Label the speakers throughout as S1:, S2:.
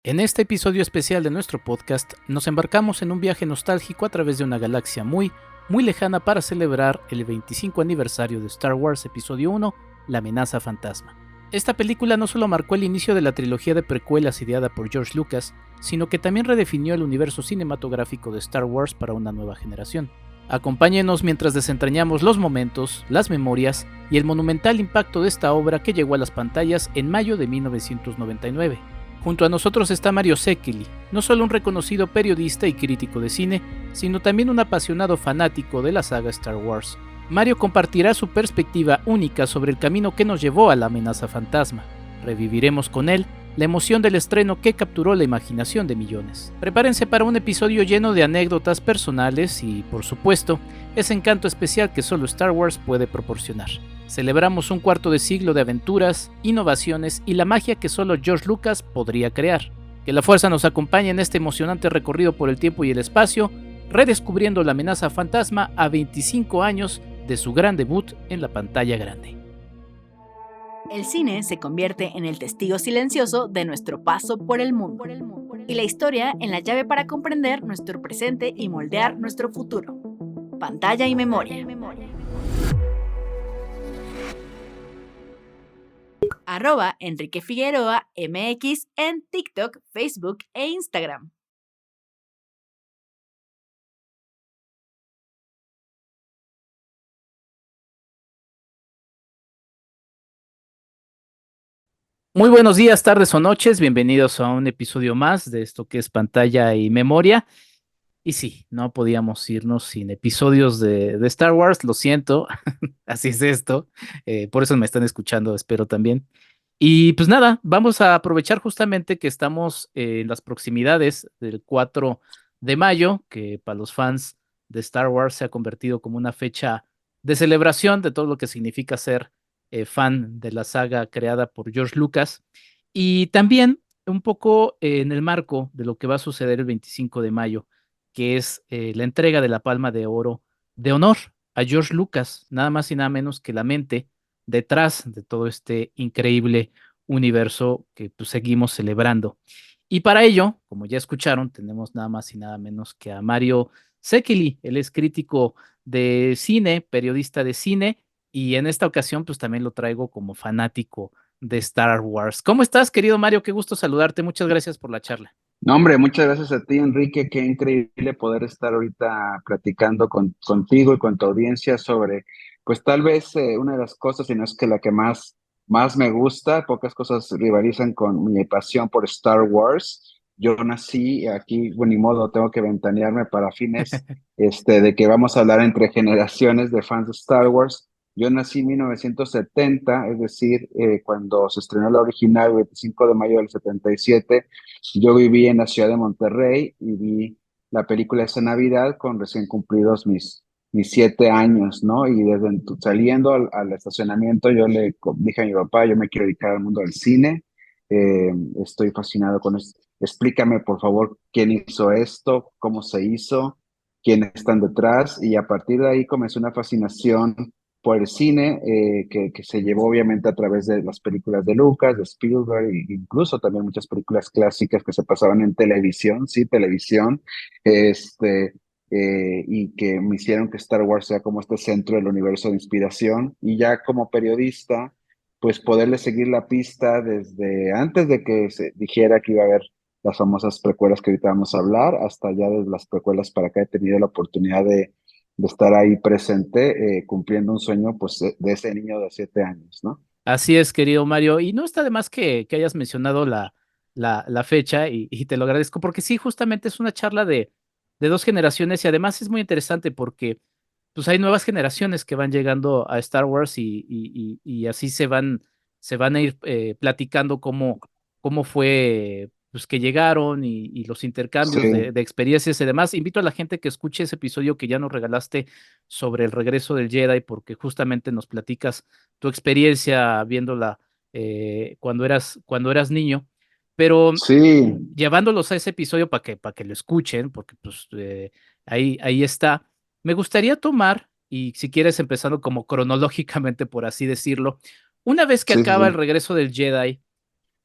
S1: En este episodio especial de nuestro podcast, nos embarcamos en un viaje nostálgico a través de una galaxia muy lejana para celebrar el 25 aniversario de Star Wars Episodio 1, La amenaza fantasma. Esta película no solo marcó el inicio de la trilogía de precuelas ideada por George Lucas, sino que también redefinió el universo cinematográfico de Star Wars para una nueva generación. Acompáñenos mientras desentrañamos los momentos, las memorias y el monumental impacto de esta obra que llegó a las pantallas en mayo de 1999. Junto a nosotros está Mario Sekeli, no solo un reconocido periodista y crítico de cine, sino también un apasionado fanático de la saga Star Wars. Mario compartirá su perspectiva única sobre el camino que nos llevó a la amenaza fantasma. Reviviremos con él la emoción del estreno que capturó la imaginación de millones. Prepárense para un episodio lleno de anécdotas personales y, por supuesto, ese encanto especial que solo Star Wars puede proporcionar. Celebramos un cuarto de siglo de aventuras, innovaciones y la magia que solo George Lucas podría crear. Que la fuerza nos acompañe en este emocionante recorrido por el tiempo y el espacio, redescubriendo la amenaza fantasma a 25 años de su gran debut en la pantalla grande.
S2: El cine se convierte en el testigo silencioso de nuestro paso por el mundo, y la historia en la llave para comprender nuestro presente y moldear nuestro futuro. Pantalla y memoria. @Enrique Figueroa MX en TikTok, Facebook e Instagram.
S1: Muy buenos días, tardes o noches, bienvenidos a un episodio más de esto que es Pantalla y Memoria. Y sí, no podíamos irnos sin episodios de Star Wars, lo siento, así es esto, por eso me están escuchando, espero también. Y pues nada, vamos a aprovechar justamente que estamos en las proximidades del 4 de mayo, que para los fans de Star Wars se ha convertido como una fecha de celebración de todo lo que significa ser fan de la saga creada por George Lucas. Y también un poco en el marco de lo que va a suceder el 25 de mayo, que es la entrega de la Palma de Oro de honor a George Lucas, nada más y nada menos que la mente detrás de todo este increíble universo que pues, seguimos celebrando. Y para ello, como ya escucharon, tenemos nada más y nada menos que a Mario Sekeli. Él es crítico de cine, periodista de cine, y en esta ocasión pues también lo traigo como fanático de Star Wars. ¿Cómo estás, querido Mario? Qué gusto saludarte. Muchas gracias por la charla.
S3: No, hombre, muchas gracias a ti, Enrique. Qué increíble poder estar ahorita platicando contigo y con tu audiencia sobre, pues tal vez una de las cosas, y no es que la que más me gusta, pocas cosas rivalizan con mi pasión por Star Wars. Yo nací aquí, bueno, ni modo, tengo que ventanearme para fines de que vamos a hablar entre generaciones de fans de Star Wars. Yo nací en 1970, es decir, cuando se estrenó la original, el 25 de mayo del 77. Yo viví en la ciudad de Monterrey y vi la película esa Navidad con recién cumplidos mis 7 años, ¿no? Y desde saliendo al estacionamiento, yo le dije a mi papá, yo me quiero dedicar al mundo del cine, estoy fascinado con esto. Explícame, por favor, quién hizo esto, cómo se hizo, quiénes están detrás, y a partir de ahí comenzó una fascinación por el cine, que se llevó obviamente a través de las películas de Lucas, de Spielberg, e incluso también muchas películas clásicas que se pasaban en televisión, sí, televisión, este, y que me hicieron que Star Wars sea como este centro del universo de inspiración. Y ya como periodista, pues poderle seguir la pista desde antes de que se dijera que iba a haber las famosas precuelas que ahorita vamos a hablar, hasta ya desde las precuelas para acá he tenido la oportunidad de estar ahí presente, cumpliendo un sueño pues de ese niño de 7 años, ¿no?
S1: Así es, querido Mario. Y no está de más que hayas mencionado la fecha y te lo agradezco porque sí, justamente es una charla de dos generaciones y además es muy interesante porque pues hay nuevas generaciones que van llegando a Star Wars y así se van a ir platicando cómo fue pues, que llegaron y los intercambios
S3: Sí,
S1: de experiencias y demás. Invito a la gente que escuche ese episodio que ya nos regalaste sobre el regreso del Jedi, porque justamente nos platicas tu experiencia viéndola cuando eras niño, pero
S3: sí,
S1: llevándolos a ese episodio para que lo escuchen, porque pues ahí está. Me gustaría tomar, y si quieres empezando como cronológicamente, por así decirlo, una vez que
S3: sí, sí,
S1: acaba el
S3: sí.
S1: regreso del Jedi,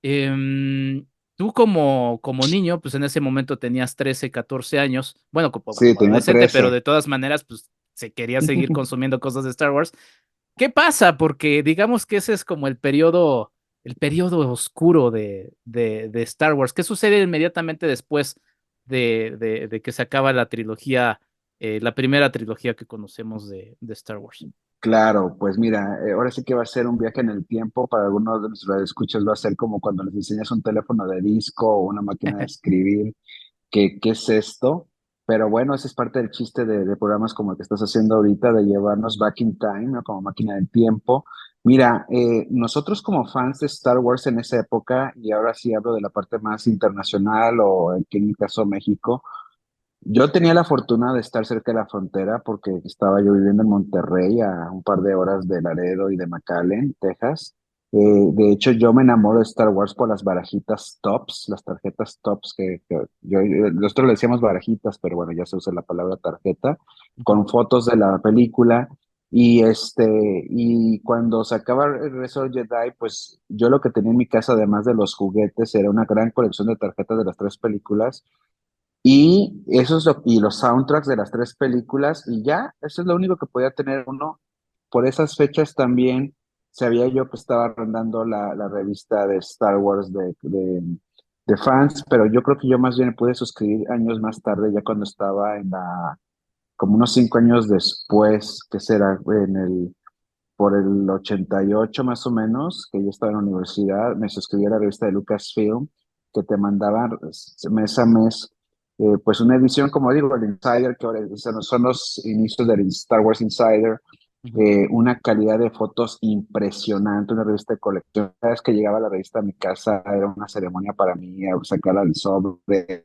S1: em, tú como niño, pues en ese momento tenías 13, 14 años, bueno,
S3: Sí,
S1: como
S3: tenía
S1: adolescente, pero
S3: 13.
S1: de todas maneras, pues se quería seguir consumiendo cosas de Star Wars. ¿Qué pasa? Porque digamos que ese es como el periodo oscuro de Star Wars. ¿Qué sucede inmediatamente después de que se acaba la trilogía, la primera trilogía que conocemos de Star Wars?
S3: Claro, pues mira, ahora sí que va a ser un viaje en el tiempo. Para algunos de nuestros escuchas va a ser como cuando les enseñas un teléfono de disco o una máquina de escribir. ¿Qué es esto? Pero bueno, ese es parte del chiste de programas como el que estás haciendo ahorita, de llevarnos back in time, ¿no? Como máquina del tiempo. Mira, nosotros como fans de Star Wars en esa época, y ahora sí hablo de la parte más internacional o aquí en mi caso México, yo tenía la fortuna de estar cerca de la frontera porque estaba yo viviendo en Monterrey, a un par de horas de Laredo y de McAllen, Texas. De hecho, yo me enamoro de Star Wars por las barajitas tops, las tarjetas tops nosotros le decíamos barajitas, pero bueno, ya se usa la palabra tarjeta,
S1: Ujú.
S3: con fotos de la película. Y cuando se acaba el Regreso del Jedi, pues yo lo que tenía en mi casa, además de los juguetes, era una gran colección de tarjetas de las tres películas y los soundtracks de las tres películas, y ya, eso es lo único que podía tener uno. Por esas fechas también sabía yo que estaba arrendando la revista de Star Wars de fans, pero yo creo que yo más bien pude suscribir años más tarde, ya cuando estaba como unos 5 años después, que será por el 88 más o menos, que yo estaba en la universidad, me suscribí a la revista de Lucasfilm, que te mandaban mes a mes, pues una edición, como digo, el Insider, que ahora son los inicios del Star Wars Insider,
S1: Ujú.
S3: una calidad de fotos impresionante, una revista de colección. Cada vez que llegaba la revista a mi casa era una ceremonia para mí, sacarla del sobre.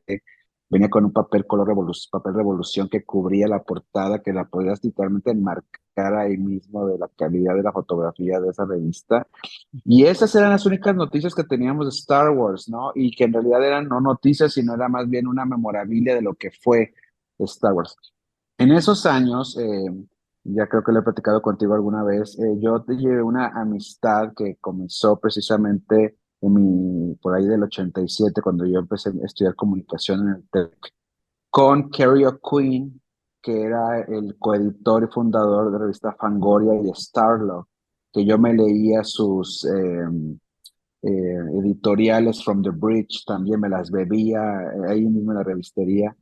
S3: Venía con un papel color revolución, papel revolución que cubría la portada, que la podías literalmente enmarcar ahí mismo de la calidad de la fotografía de esa revista. Y esas eran las únicas noticias que teníamos de Star Wars, ¿no? Y que en realidad eran no noticias, sino era más bien una memorabilia de lo que fue Star Wars. En esos años, ya creo que lo he platicado contigo alguna vez, yo te llevé una amistad que comenzó precisamente por ahí del 87, cuando yo empecé a estudiar comunicación en el TEC, con Kerry O'Quinn, que era el coeditor y fundador de la revista Fangoria y Starlog, que yo me leía sus editoriales from the Bridge, también me las bebía ahí mismo en la revistería.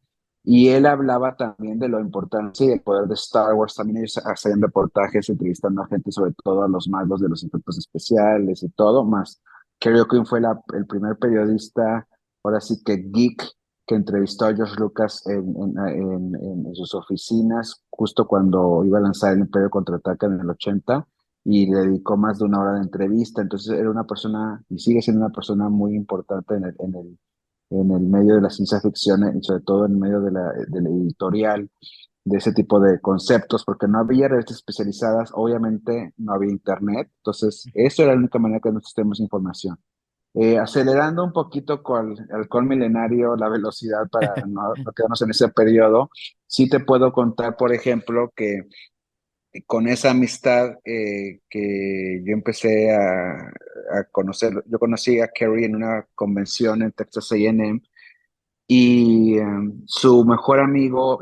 S3: Y él hablaba también de la importancia y el poder de Star Wars. También ellos hacían reportajes entrevistando a gente, sobre todo a los magos de los efectos especiales y todo, más Kerry O'Quinn fue el primer periodista, ahora sí que geek, que entrevistó a George Lucas en sus oficinas, justo cuando iba a lanzar el Imperio Contraataca en el 80, y le dedicó más de una hora de entrevista. Entonces era una persona, y sigue siendo una persona muy importante en el medio de la ciencia ficción, y sobre todo en medio de la editorial, de ese tipo de conceptos, porque no había revistas especializadas, obviamente no había internet, entonces eso era la única manera que nosotros tenemos información. Acelerando un poquito con el alcohol milenario, la velocidad para no quedarnos en ese periodo, sí te puedo contar, por ejemplo, que con esa amistad que yo empecé a conocer, yo conocí a Kerry en una convención en Texas A&M, y su mejor amigo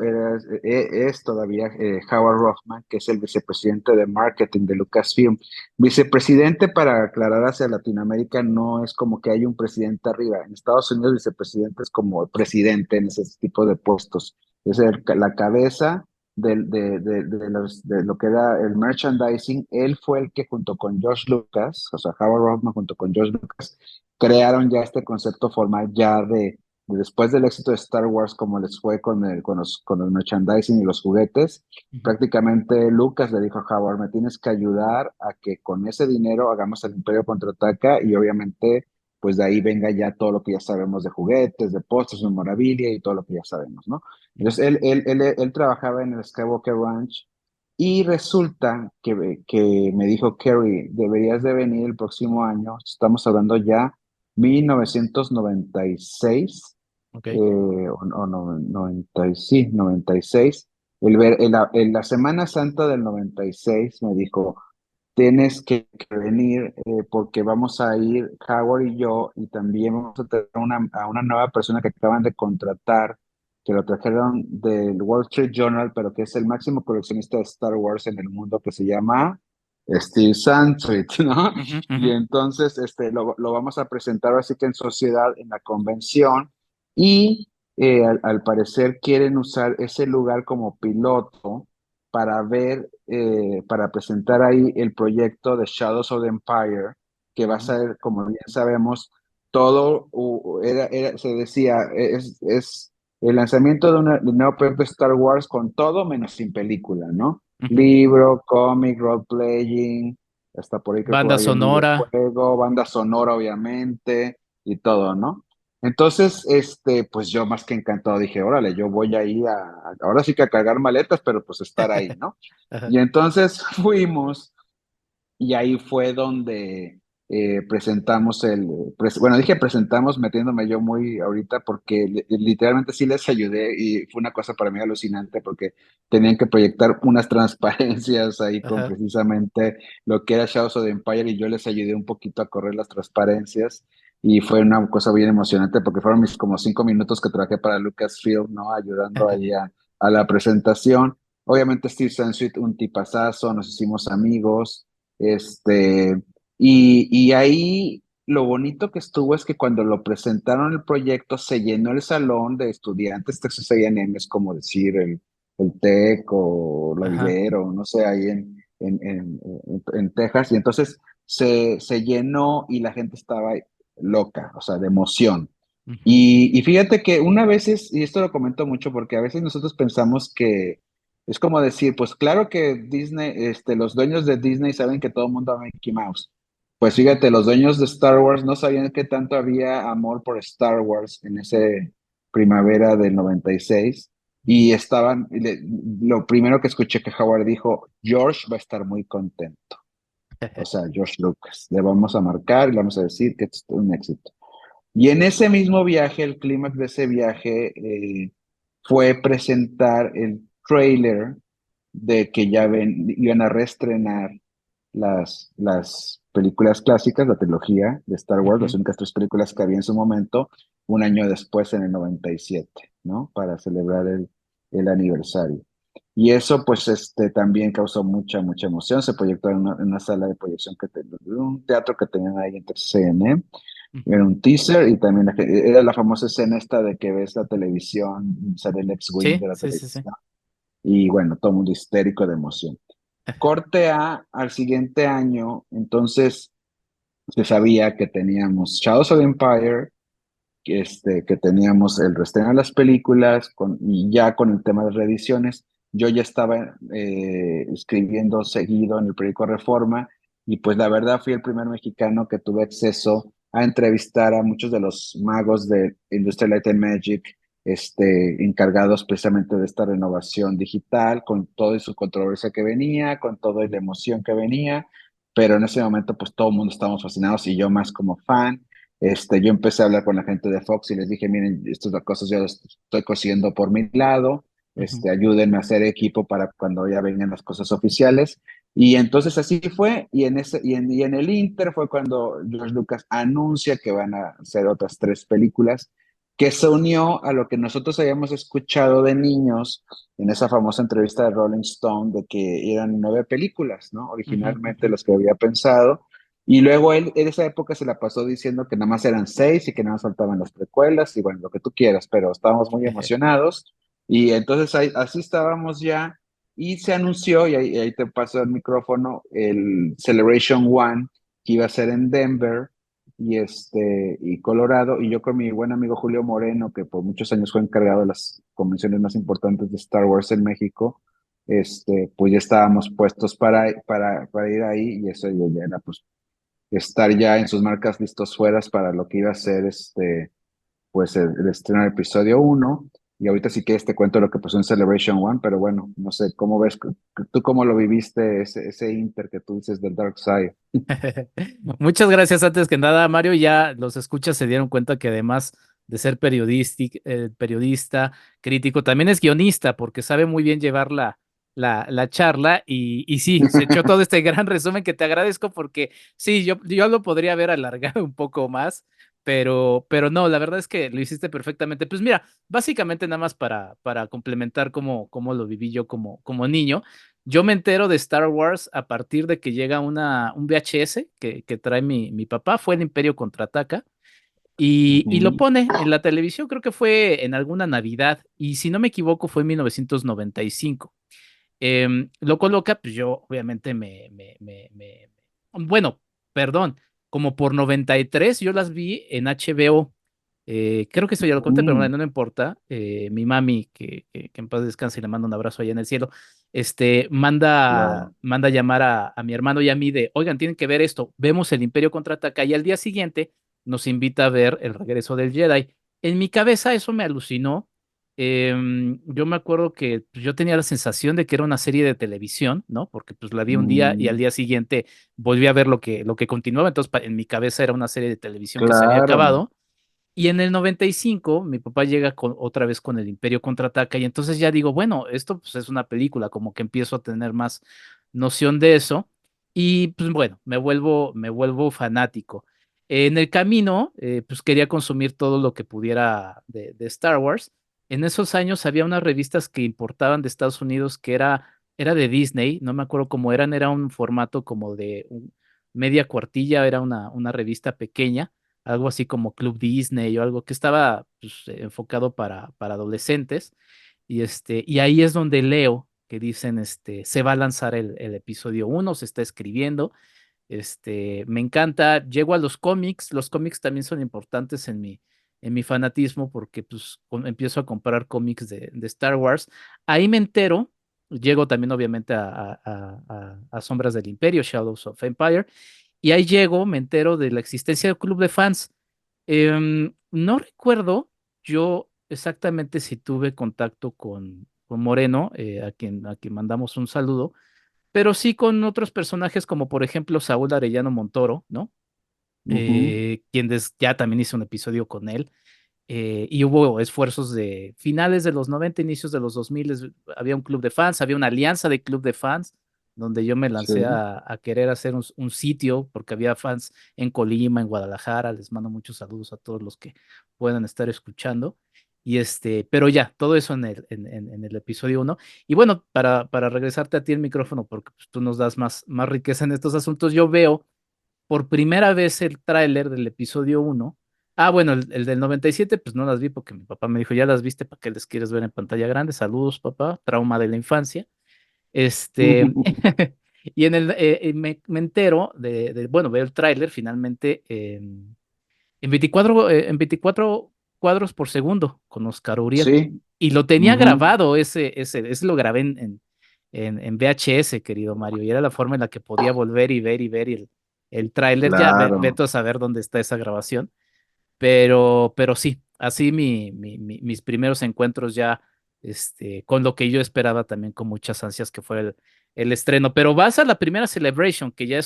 S3: es todavía Howard Rothman, que es el vicepresidente de marketing de Lucasfilm. Vicepresidente, para aclarar, hacia Latinoamérica no es como que hay un presidente arriba. En Estados Unidos, vicepresidente es como el presidente en ese tipo de puestos. Es la cabeza de lo que era el merchandising. Él fue el que junto con George Lucas, o sea, Howard Rothman junto con George Lucas, crearon ya este concepto formal ya después del éxito de Star Wars, como les fue con el merchandising y los juguetes.
S1: Ujú.
S3: Prácticamente Lucas le dijo a Howard: me tienes que ayudar a que con ese dinero hagamos el Imperio Contraataca, y obviamente pues de ahí venga ya todo lo que ya sabemos de juguetes, de postres, memorabilia y todo lo que ya sabemos, ¿no?
S1: Ujú.
S3: Entonces él trabajaba en el Skywalker Ranch, y resulta que me dijo: Kerry, deberías de venir el próximo año, estamos hablando ya 1996,
S1: Ok.
S3: o 90, sí, 96. En la Semana Santa del 96 me dijo: tienes que venir porque vamos a ir Howard y yo, y también vamos a tener a una nueva persona que acaban de contratar, que lo trajeron del Wall Street Journal, pero que es el máximo coleccionista de Star Wars en el mundo, que se llama Steve Sandstreet, ¿no?
S1: Ujú,
S3: Y
S1: ujú.
S3: entonces lo vamos a presentar así que en sociedad, en la convención, y al parecer quieren usar ese lugar como piloto para ver, para presentar ahí el proyecto de Shadows of the Empire, que va a
S1: Mm,
S3: ser, como bien sabemos, todo, se decía, es el lanzamiento de un nuevo proyecto de Star Wars con todo menos sin película, ¿no?
S1: ujú.
S3: Libro, cómic, role-playing, hasta por ahí creo que va
S1: Banda
S3: a haber un
S1: sonora.
S3: videojuego, banda sonora, obviamente, y todo, ¿no? Entonces, pues yo más que encantado dije, órale, yo voy ahí ahora sí que a cargar maletas, pero pues estar ahí, ¿no?
S1: Ajá,
S3: Y entonces fuimos y ahí fue donde presentamos bueno, dije presentamos metiéndome yo muy ahorita porque literalmente sí les ayudé y fue una cosa para mí alucinante porque tenían que proyectar unas transparencias ahí con
S1: ajá.
S3: precisamente lo que era Shadows of the Empire y yo les ayudé un poquito a correr las transparencias y fue una cosa bien emocionante porque fueron mis como 5 minutos que trabajé para Lucasfilm, ¿no? Ayudando ahí a la presentación. Obviamente Steve Sansweet, un tipazazo, nos hicimos amigos. Este, y ahí lo bonito que estuvo es que cuando lo presentaron el proyecto se llenó el salón de estudiantes Texas A&M, es como decir el TEC o la
S1: Ajá.
S3: Ibero, no sé, ahí en Texas, y entonces se llenó y la gente estaba loca, o sea, de emoción.
S1: Ujú.
S3: Y fíjate que una vez y esto lo comento mucho porque a veces nosotros pensamos que es como decir, pues claro que Disney, los dueños de Disney saben que todo el mundo ama a Mickey Mouse. Pues fíjate, los dueños de Star Wars no sabían que tanto había amor por Star Wars en ese primavera del 96 y estaban, lo primero que escuché que Howard dijo, George va a estar muy contento. O sea, George Lucas, le vamos a marcar y le vamos a decir que esto es un éxito. Y en ese mismo viaje, el clímax de ese viaje fue presentar el trailer de que iban a reestrenar las películas clásicas, la trilogía de Star Wars, las
S1: Ujú.
S3: únicas tres películas que había en su momento, un año después, en el 97, ¿no? Para celebrar el aniversario. Y eso, pues, también causó mucha, mucha emoción. Se proyectó en una sala de proyección un teatro que tenían ahí en TCN.
S1: Ujú.
S3: Era un teaser y también era la famosa escena esta de que ves la televisión, sale el X-Wing
S1: Sí,
S3: de la
S1: sí, sí, sí.
S3: televisión y bueno, todo el mundo histérico de emoción. Corte al siguiente año, entonces se sabía que teníamos Shadows of the Empire, que teníamos el reestreno de las películas y ya con el tema de reediciones, yo ya estaba escribiendo seguido en el periódico Reforma y pues la verdad fui el primer mexicano que tuve acceso a entrevistar a muchos de los magos de Industrial Light and Magic, encargados precisamente de esta renovación digital, con toda su controversia que venía, con toda la emoción que venía, pero en ese momento pues todo el mundo estábamos fascinados y yo más como fan. Yo empecé a hablar con la gente de Fox y les dije, miren, estas cosas yo las estoy consiguiendo por mi lado,
S1: Ujú.
S3: ayúdenme a hacer equipo para cuando ya vengan las cosas oficiales. Y entonces así fue, y en el Inter fue cuando George Lucas anuncia que van a hacer otras tres películas, que se unió a lo que nosotros habíamos escuchado de niños en esa famosa entrevista de Rolling Stone, de que eran 9 películas, ¿no?
S1: Ujú,
S3: Originalmente
S1: ujú.
S3: las que había pensado. Y luego él en esa época se la pasó diciendo que nada más eran 6 y que nada más faltaban las precuelas y bueno, lo que tú quieras, pero estábamos muy emocionados y entonces así estábamos ya y se anunció, y ahí te paso el micrófono, el Celebration One que iba a ser en Denver y Colorado, y yo con mi buen amigo Julio Moreno, que por muchos años fue encargado de las convenciones más importantes de Star Wars en México, pues ya estábamos puestos para ir ahí y eso ya era pues estar ya en sus marcas listos fueras para lo que iba a ser pues el estreno del episodio uno. Y ahorita si quieres te cuento lo que pasó en Celebration One, pero bueno, no sé, ¿cómo ves? ¿Tú cómo lo viviste ese Inter que tú dices del Dark Side?
S1: Muchas gracias antes que nada, Mario. Ya los escuchas se dieron cuenta que además de ser periodista, crítico, también es guionista porque sabe muy bien llevar la la charla y sí, se echó todo este gran resumen que te agradezco porque sí, yo lo podría haber alargado un poco más, pero no, la verdad es que lo hiciste perfectamente. Pues mira, básicamente nada más para complementar cómo lo viví yo como niño. Yo me entero de Star Wars a partir de que llega un VHS que trae mi papá, fue el Imperio Contraataca, y lo
S3: Ujú.
S1: pone en la televisión, creo que fue en alguna Navidad, y si no me equivoco fue en 1995. Lo coloca, pues yo obviamente bueno, perdón, como por 93 yo las vi en HBO. Creo que eso ya lo conté, pero
S3: Mm,
S1: bueno, no importa. Mi mami, que en paz descanse y le mando un abrazo allá en el cielo, manda,
S3: claro.
S1: manda llamar a mi hermano y a mí de, oigan, tienen que ver esto, vemos el Imperio Contraataca y al día siguiente nos invita a ver el regreso del Jedi. En mi cabeza eso me alucinó. Yo me acuerdo que pues, yo tenía la sensación de que era una serie de televisión, ¿no? Porque pues la vi un día y al
S3: Mm,
S1: día siguiente volví a ver lo que continuaba, entonces en mi cabeza era una serie de televisión que se había
S3: claro.
S1: acabado. Y en el 95 mi papá llega otra vez con el Imperio Contraataca y entonces ya digo, bueno, esto pues es una película, como que empiezo a tener más noción de eso y pues bueno, me vuelvo fanático. En el camino, pues quería consumir todo lo que pudiera de Star Wars. En esos años había unas revistas que importaban de Estados Unidos que era de Disney, no me acuerdo cómo eran, era un formato como de media cuartilla, era una revista pequeña, algo así como Club Disney o algo que estaba pues, enfocado para adolescentes. Y ahí es donde leo que dicen, se va a lanzar el episodio uno, se está escribiendo. Me encanta, llego a los cómics también son importantes en mi fanatismo porque pues empiezo a comprar cómics de Star Wars. Ahí me entero, llego también obviamente a Sombras del Imperio, Shadows of Empire, y ahí llego, me entero de la existencia del club de fans. No recuerdo yo exactamente si tuve contacto con Moreno, a quien mandamos un saludo, pero sí con otros personajes como por ejemplo Saúl Arellano Montoro, ¿no?
S3: Ujú.
S1: Ya también hice un episodio con él. Y hubo esfuerzos de finales de los 90, inicios de los 2000, había un club de fans, había una alianza de club de fans, donde yo me lancé
S3: Sí.
S1: a querer hacer un sitio, porque había fans en Colima, en Guadalajara, les mando muchos saludos a todos los que puedan estar escuchando. Pero ya, todo eso en el episodio uno. Y bueno, para regresarte a ti el micrófono, porque pues, tú nos das más riqueza en estos asuntos, yo veo por primera vez el tráiler del episodio uno. Ah, bueno, el del 97, pues no las vi porque mi papá me dijo, ya las viste, ¿para qué les quieres ver en pantalla grande? Saludos, papá, trauma de la infancia. Este, y me entero bueno, veo el tráiler finalmente en 24 cuadros por segundo con Oscar Uriel.
S3: Sí.
S1: Y lo tenía
S3: Ujú.
S1: grabado, ese lo grabé en VHS, querido Mario, y era la forma en la que podía volver y ver el tráiler. Ya,
S3: Claro.
S1: veto a saber dónde está esa grabación, pero sí, así mis primeros encuentros ya con lo que yo esperaba también con muchas ansias que fue el estreno. Pero vas a la primera Celebration, que ya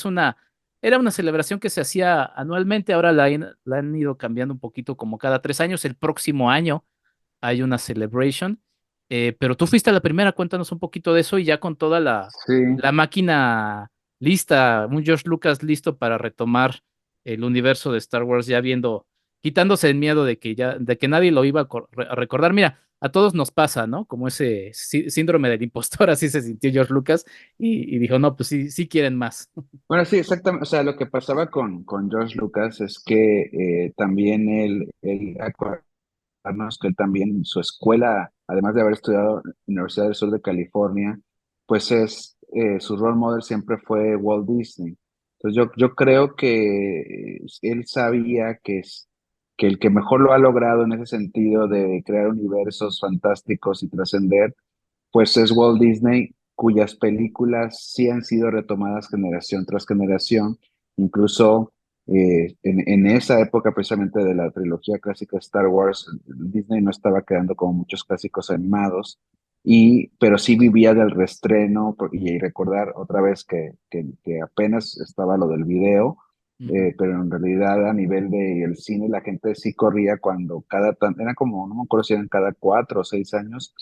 S1: era una celebración que se hacía anualmente, ahora la han ido cambiando un poquito como cada 3 años. El próximo año hay una Celebration, pero tú fuiste a la primera, cuéntanos un poquito de eso y ya con toda la
S3: Sí.
S1: máquina lista, un George Lucas listo para retomar el universo de Star Wars, ya viendo, quitándose el miedo de que nadie lo iba a recordar. Mira, a todos nos pasa, ¿no? Como ese síndrome del impostor, así se sintió George Lucas y dijo, no, pues sí, sí quieren más.
S3: Bueno, sí, exactamente. O sea, lo que pasaba con George Lucas es que también acordarnos que él también, su escuela, además de haber estudiado en la Universidad del Sur de California, pues su role model siempre fue Walt Disney. Entonces yo creo que él sabía que el que mejor lo ha logrado en ese sentido de crear universos fantásticos y trascender pues es Walt Disney, cuyas películas sí han sido retomadas generación tras generación, incluso en esa época precisamente de la trilogía clásica Star Wars, Disney no estaba creando como muchos clásicos animados, pero sí vivía del reestreno y recordar otra vez que apenas estaba lo del video,
S1: Ujú,
S3: pero en realidad a nivel del cine la gente sí corría cuando era como, no me acuerdo si eran cada 4 o 6 años,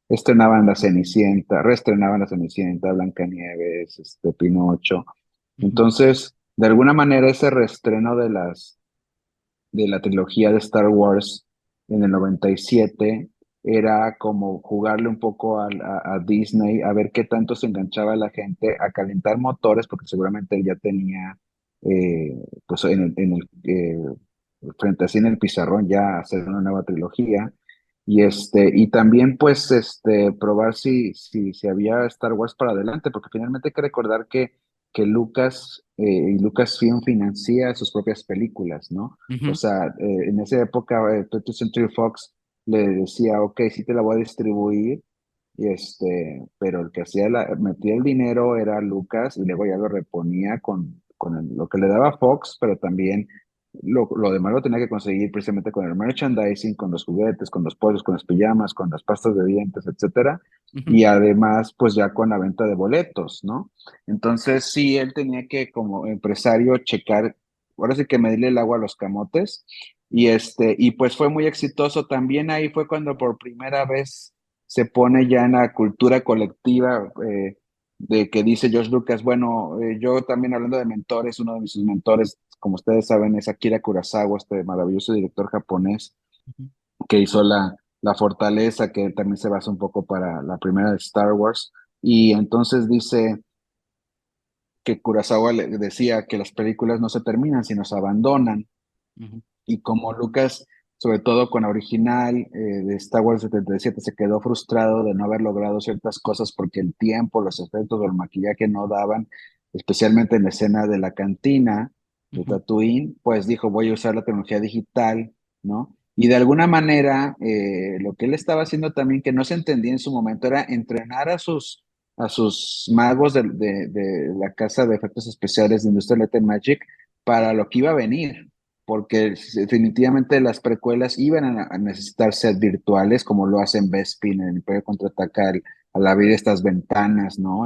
S3: estrenaban La Cenicienta, reestrenaban La Cenicienta, Blancanieves, Pinocho.
S1: Ujú,
S3: Entonces, de alguna manera ese reestreno de la trilogía de Star Wars en el 97 era como jugarle un poco a Disney, a ver qué tanto se enganchaba la gente, a calentar motores, porque seguramente él ya tenía, eh, pues frente así en el pizarrón ya hacer una nueva trilogía. Y también pues probar si había Star Wars para adelante, porque finalmente hay que recordar que Lucas y Lucasfilm financia sus propias películas, ¿no? O
S1: ujú.
S3: sea, en esa época, 20th Century Fox le decía, ok, sí te la voy a distribuir, pero el que metía el dinero era Lucas y luego ya lo reponía con lo que le daba Fox, pero también lo demás lo tenía que conseguir precisamente con el merchandising, con los juguetes, con los pollos, con las pijamas, con las pastas de dientes, etcétera.
S1: Ujú.
S3: Y además, pues ya con la venta de boletos, ¿no? Entonces, sí, él tenía que, como empresario, checar, ahora sí que medirle el agua a los camotes. Y pues fue muy exitoso. También ahí fue cuando por primera vez se pone ya en la cultura colectiva de que dice George Lucas, bueno, yo también hablando de mentores, uno de mis mentores, como ustedes saben, es Akira Kurosawa, este maravilloso director japonés
S1: Ujú.
S3: que hizo la Fortaleza, que también se basa un poco para la primera de Star Wars. Y entonces dice que Kurosawa le decía que las películas no se terminan, sino se abandonan.
S1: Ujú.
S3: Y como Lucas, sobre todo con la original de Star Wars 77, se quedó frustrado de no haber logrado ciertas cosas porque el tiempo, los efectos o el maquillaje no daban, especialmente en la escena de la cantina de
S1: Ujú.
S3: Tatooine, pues dijo, voy a usar la tecnología digital, ¿no? Y de alguna manera, lo que él estaba haciendo también, que no se entendía en su momento, era entrenar a sus magos de la casa de efectos especiales de Industrial Light and Magic para lo que iba a venir, porque definitivamente las precuelas iban a necesitar ser virtuales, como lo hacen Bespin en el Imperio Contraataca al abrir estas ventanas, ¿no?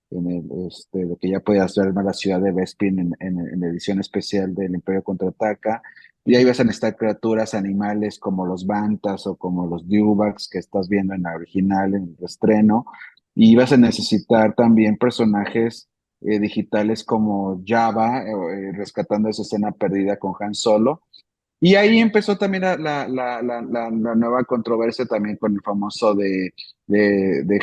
S3: De que ya podías ver más la ciudad de Bespin en la edición especial del Imperio Contraataca. Y ahí
S1: Ujú.
S3: vas a necesitar criaturas, animales como los Bantas o como los Dewbacks que estás viendo en la original, en el estreno. Y vas a necesitar también personajes digitales como Java, rescatando esa escena perdida con Han Solo. Y ahí empezó también la nueva controversia también con el famoso de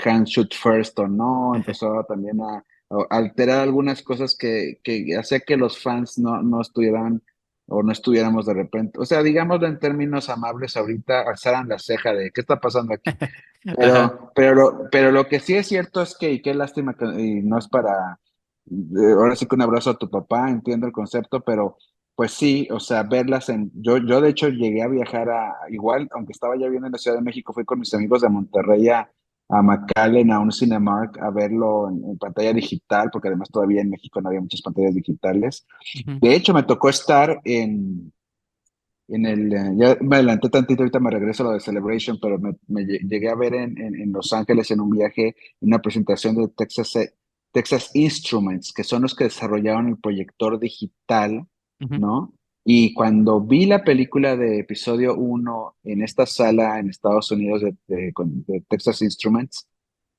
S3: Han Shoot First o no, empezó también a alterar algunas cosas que hacía que los fans no estuvieran o no estuviéramos de repente, o sea, digámoslo en términos amables ahorita, alzaran la ceja de qué está pasando aquí.
S1: Ajá.
S3: Pero lo que sí es cierto es que, y qué lástima, y no es para, ahora sí que un abrazo a tu papá, entiendo el concepto, pero pues sí, o sea, verlas yo de hecho llegué a viajar igual, aunque estaba ya viviendo en la Ciudad de México, fui con mis amigos de Monterrey a McAllen, a un Cinemark, a verlo en pantalla digital, porque además todavía en México no había muchas pantallas digitales.
S1: Ujú.
S3: De hecho, me tocó estar ya me adelanté tantito, ahorita me regreso a lo de Celebration, pero llegué a ver en Los Ángeles en un viaje, una presentación de Texas Instruments, que son los que desarrollaron el proyector digital,
S1: Ujú.
S3: ¿no? Y cuando vi la película de episodio 1 en esta sala en Estados Unidos de Texas Instruments,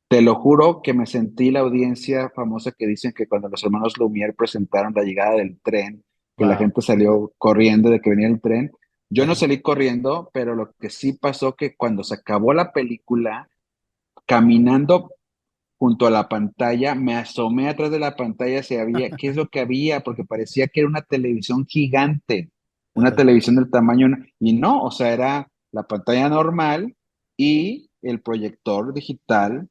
S3: te lo juro que me sentí la audiencia famosa que dicen que cuando los hermanos Lumière presentaron la llegada del tren, que la
S1: Wow.
S3: gente salió corriendo de que venía el tren. Yo no
S1: Ajá.
S3: salí corriendo, pero lo que sí pasó que cuando se acabó la película, caminando junto a la pantalla, me asomé atrás de la pantalla si había, qué es lo que había, porque parecía que era una televisión gigante, una
S1: Ajá.
S3: televisión del tamaño, y no, o sea, era la pantalla normal y el proyector digital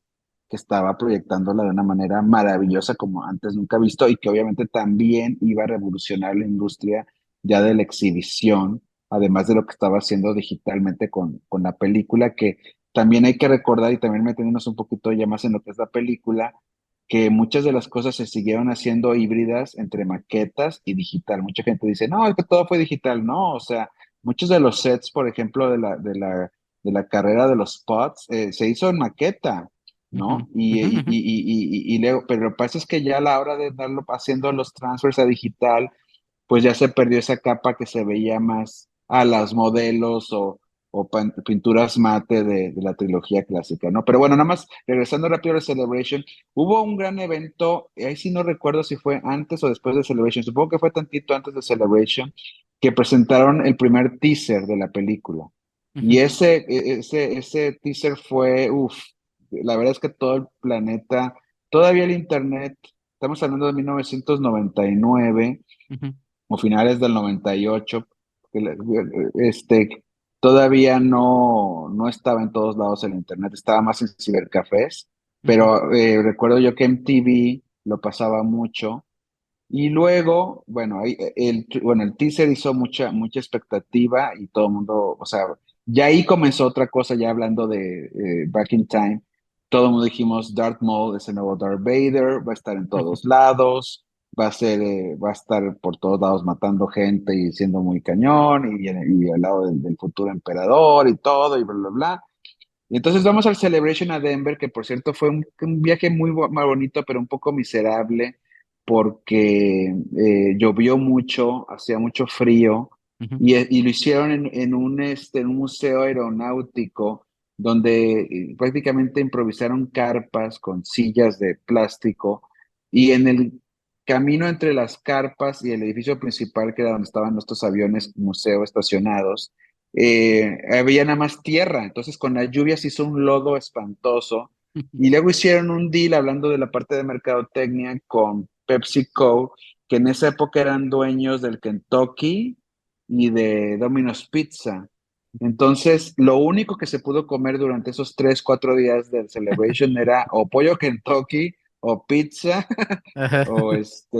S3: que estaba proyectándola de una manera maravillosa como antes nunca visto y que obviamente también iba a revolucionar la industria ya de la exhibición, además de lo que estaba haciendo digitalmente con la película, que también hay que recordar y también metiéndonos un poquito ya más en lo que es la película, que muchas de las cosas se siguieron haciendo híbridas entre maquetas y digital. Mucha gente dice, no, es que todo fue digital. No, o sea, muchos de los sets, por ejemplo, de la carrera de los spots, se hizo en maqueta,
S1: Ujú.
S3: ¿no? Y,
S1: Ujú.
S3: y,
S1: Ujú.
S3: y, y, y luego, pero lo que pasa es que ya a la hora de darlo, haciendo los transfers a digital, pues ya se perdió esa capa que se veía más a los modelos pinturas mate de la trilogía clásica, ¿no? Pero bueno, nada más regresando rápido a Celebration, hubo un gran evento, ahí sí no recuerdo si fue antes o después de Celebration, supongo que fue tantito antes de Celebration, que presentaron el primer teaser de la película. Y
S1: Ujú,
S3: ese teaser fue, uff, la verdad es que todo el planeta, todavía el internet, estamos hablando de 1999
S1: ujú,
S3: o finales del 98, que este, todavía no estaba en todos lados el internet, estaba más en cibercafés,
S1: ujú,
S3: pero recuerdo yo que MTV lo pasaba mucho. Y luego, bueno, el teaser hizo mucha expectativa y todo el mundo, o sea, ya ahí comenzó otra cosa, ya hablando de Back in Time, todo el mundo dijimos, Darth Maul es el nuevo Darth Vader, va a estar en
S1: ujú.
S3: todos lados, va a estar por todos lados matando gente y siendo muy cañón, y al lado del futuro emperador y todo, y bla, bla, bla. Y entonces vamos al Celebration a Denver, que por cierto fue un viaje muy bonito, pero un poco miserable, porque llovió mucho, hacía mucho frío,
S1: Ujú.
S3: y lo hicieron en un museo aeronáutico, donde prácticamente improvisaron carpas con sillas de plástico, y en el camino entre las carpas y el edificio principal, que era donde estaban nuestros aviones museo estacionados, había nada más tierra, entonces con las lluvias hizo un lodo espantoso y luego hicieron un deal hablando de la parte de mercadotecnia con PepsiCo, que en esa época eran dueños del Kentucky y de Domino's Pizza. Entonces, lo único que se pudo comer durante esos 3, 4 días del Celebration era o pollo Kentucky o pizza
S1: Ajá.
S3: o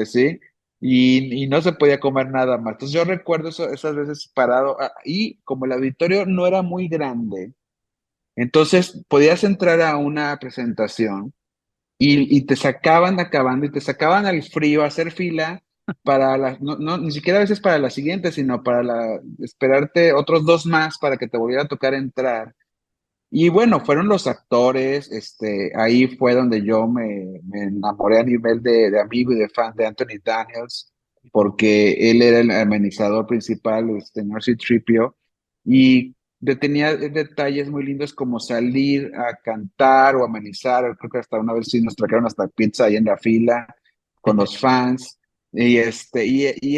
S3: sí, y no se podía comer nada más. Entonces yo recuerdo esas veces parado y como el auditorio no era muy grande, entonces podías entrar a una presentación y te sacaban acabando y te sacaban al frío a hacer fila para ni siquiera a veces para la siguiente, sino para esperarte otros dos más para que te volviera a tocar entrar. Y bueno, fueron los actores, ahí fue donde yo me enamoré a nivel de amigo y de fan de Anthony Daniels, porque él era el amenizador principal, C-3PO, y tenía detalles muy lindos como salir a cantar o amenizar, creo que hasta una vez sí nos trajeron hasta pizza ahí en la fila con los fans, y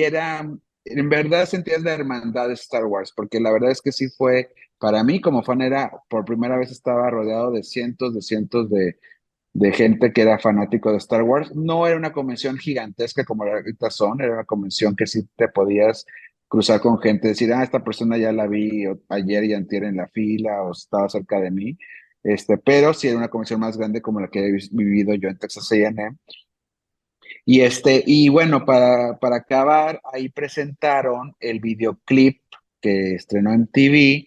S3: era, en verdad sentías la hermandad de Star Wars, porque la verdad es que sí fue para mí, como fan, era por primera vez estaba rodeado de cientos de gente que era fanático de Star Wars. No era una convención gigantesca como ahorita son, era una convención que sí te podías cruzar con gente, decir, esta persona ya la vi ayer y antier en la fila o estaba cerca de mí. Pero sí era una convención más grande como la que he vivido yo en Texas A&M. Y bueno, para acabar, ahí presentaron el videoclip que estrenó en TV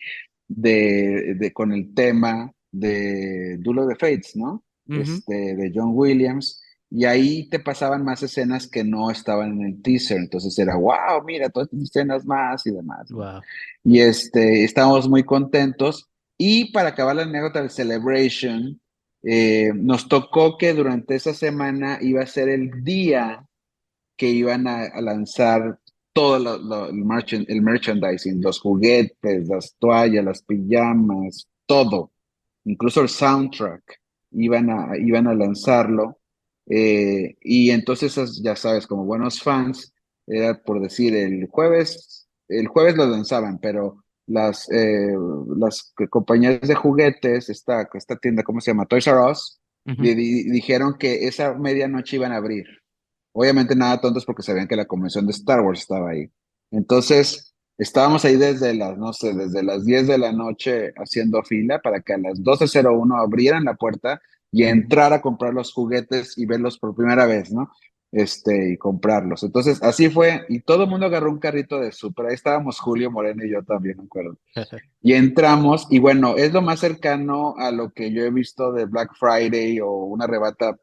S3: con el tema de Duelo de Fates, ¿no?
S1: Ujú.
S3: De John Williams. Y ahí te pasaban más escenas que no estaban en el teaser. Entonces era, wow, mira, todas estas escenas más y demás, ¿no?
S1: Wow.
S3: Y estábamos muy contentos. Y para acabar la anécdota del Celebration, nos tocó que durante esa semana iba a ser el día que iban a lanzar todo el merchandising, los juguetes, las toallas, las pijamas, todo, incluso el soundtrack, iban a lanzarlo. Y entonces, ya sabes, como buenos fans, era por decir, el jueves lo lanzaban, pero las compañías de juguetes, esta tienda, ¿cómo se llama? Toys R Us,
S1: Ujú.
S3: dijeron que esa medianoche iban a abrir. Obviamente nada tontos porque sabían que la convención de Star Wars estaba ahí. Entonces, estábamos ahí desde no sé, desde las 10 de la noche haciendo fila para que a las 12:01 abrieran la puerta y
S1: Ujú.
S3: entrar a comprar los juguetes y verlos por primera vez, ¿no? Y comprarlos. Entonces, así fue, y todo el mundo agarró un carrito de súper. Ahí estábamos Julio Moreno y yo también, me acuerdo. Y entramos, y bueno, es lo más cercano a lo que yo he visto de Black Friday o una rebata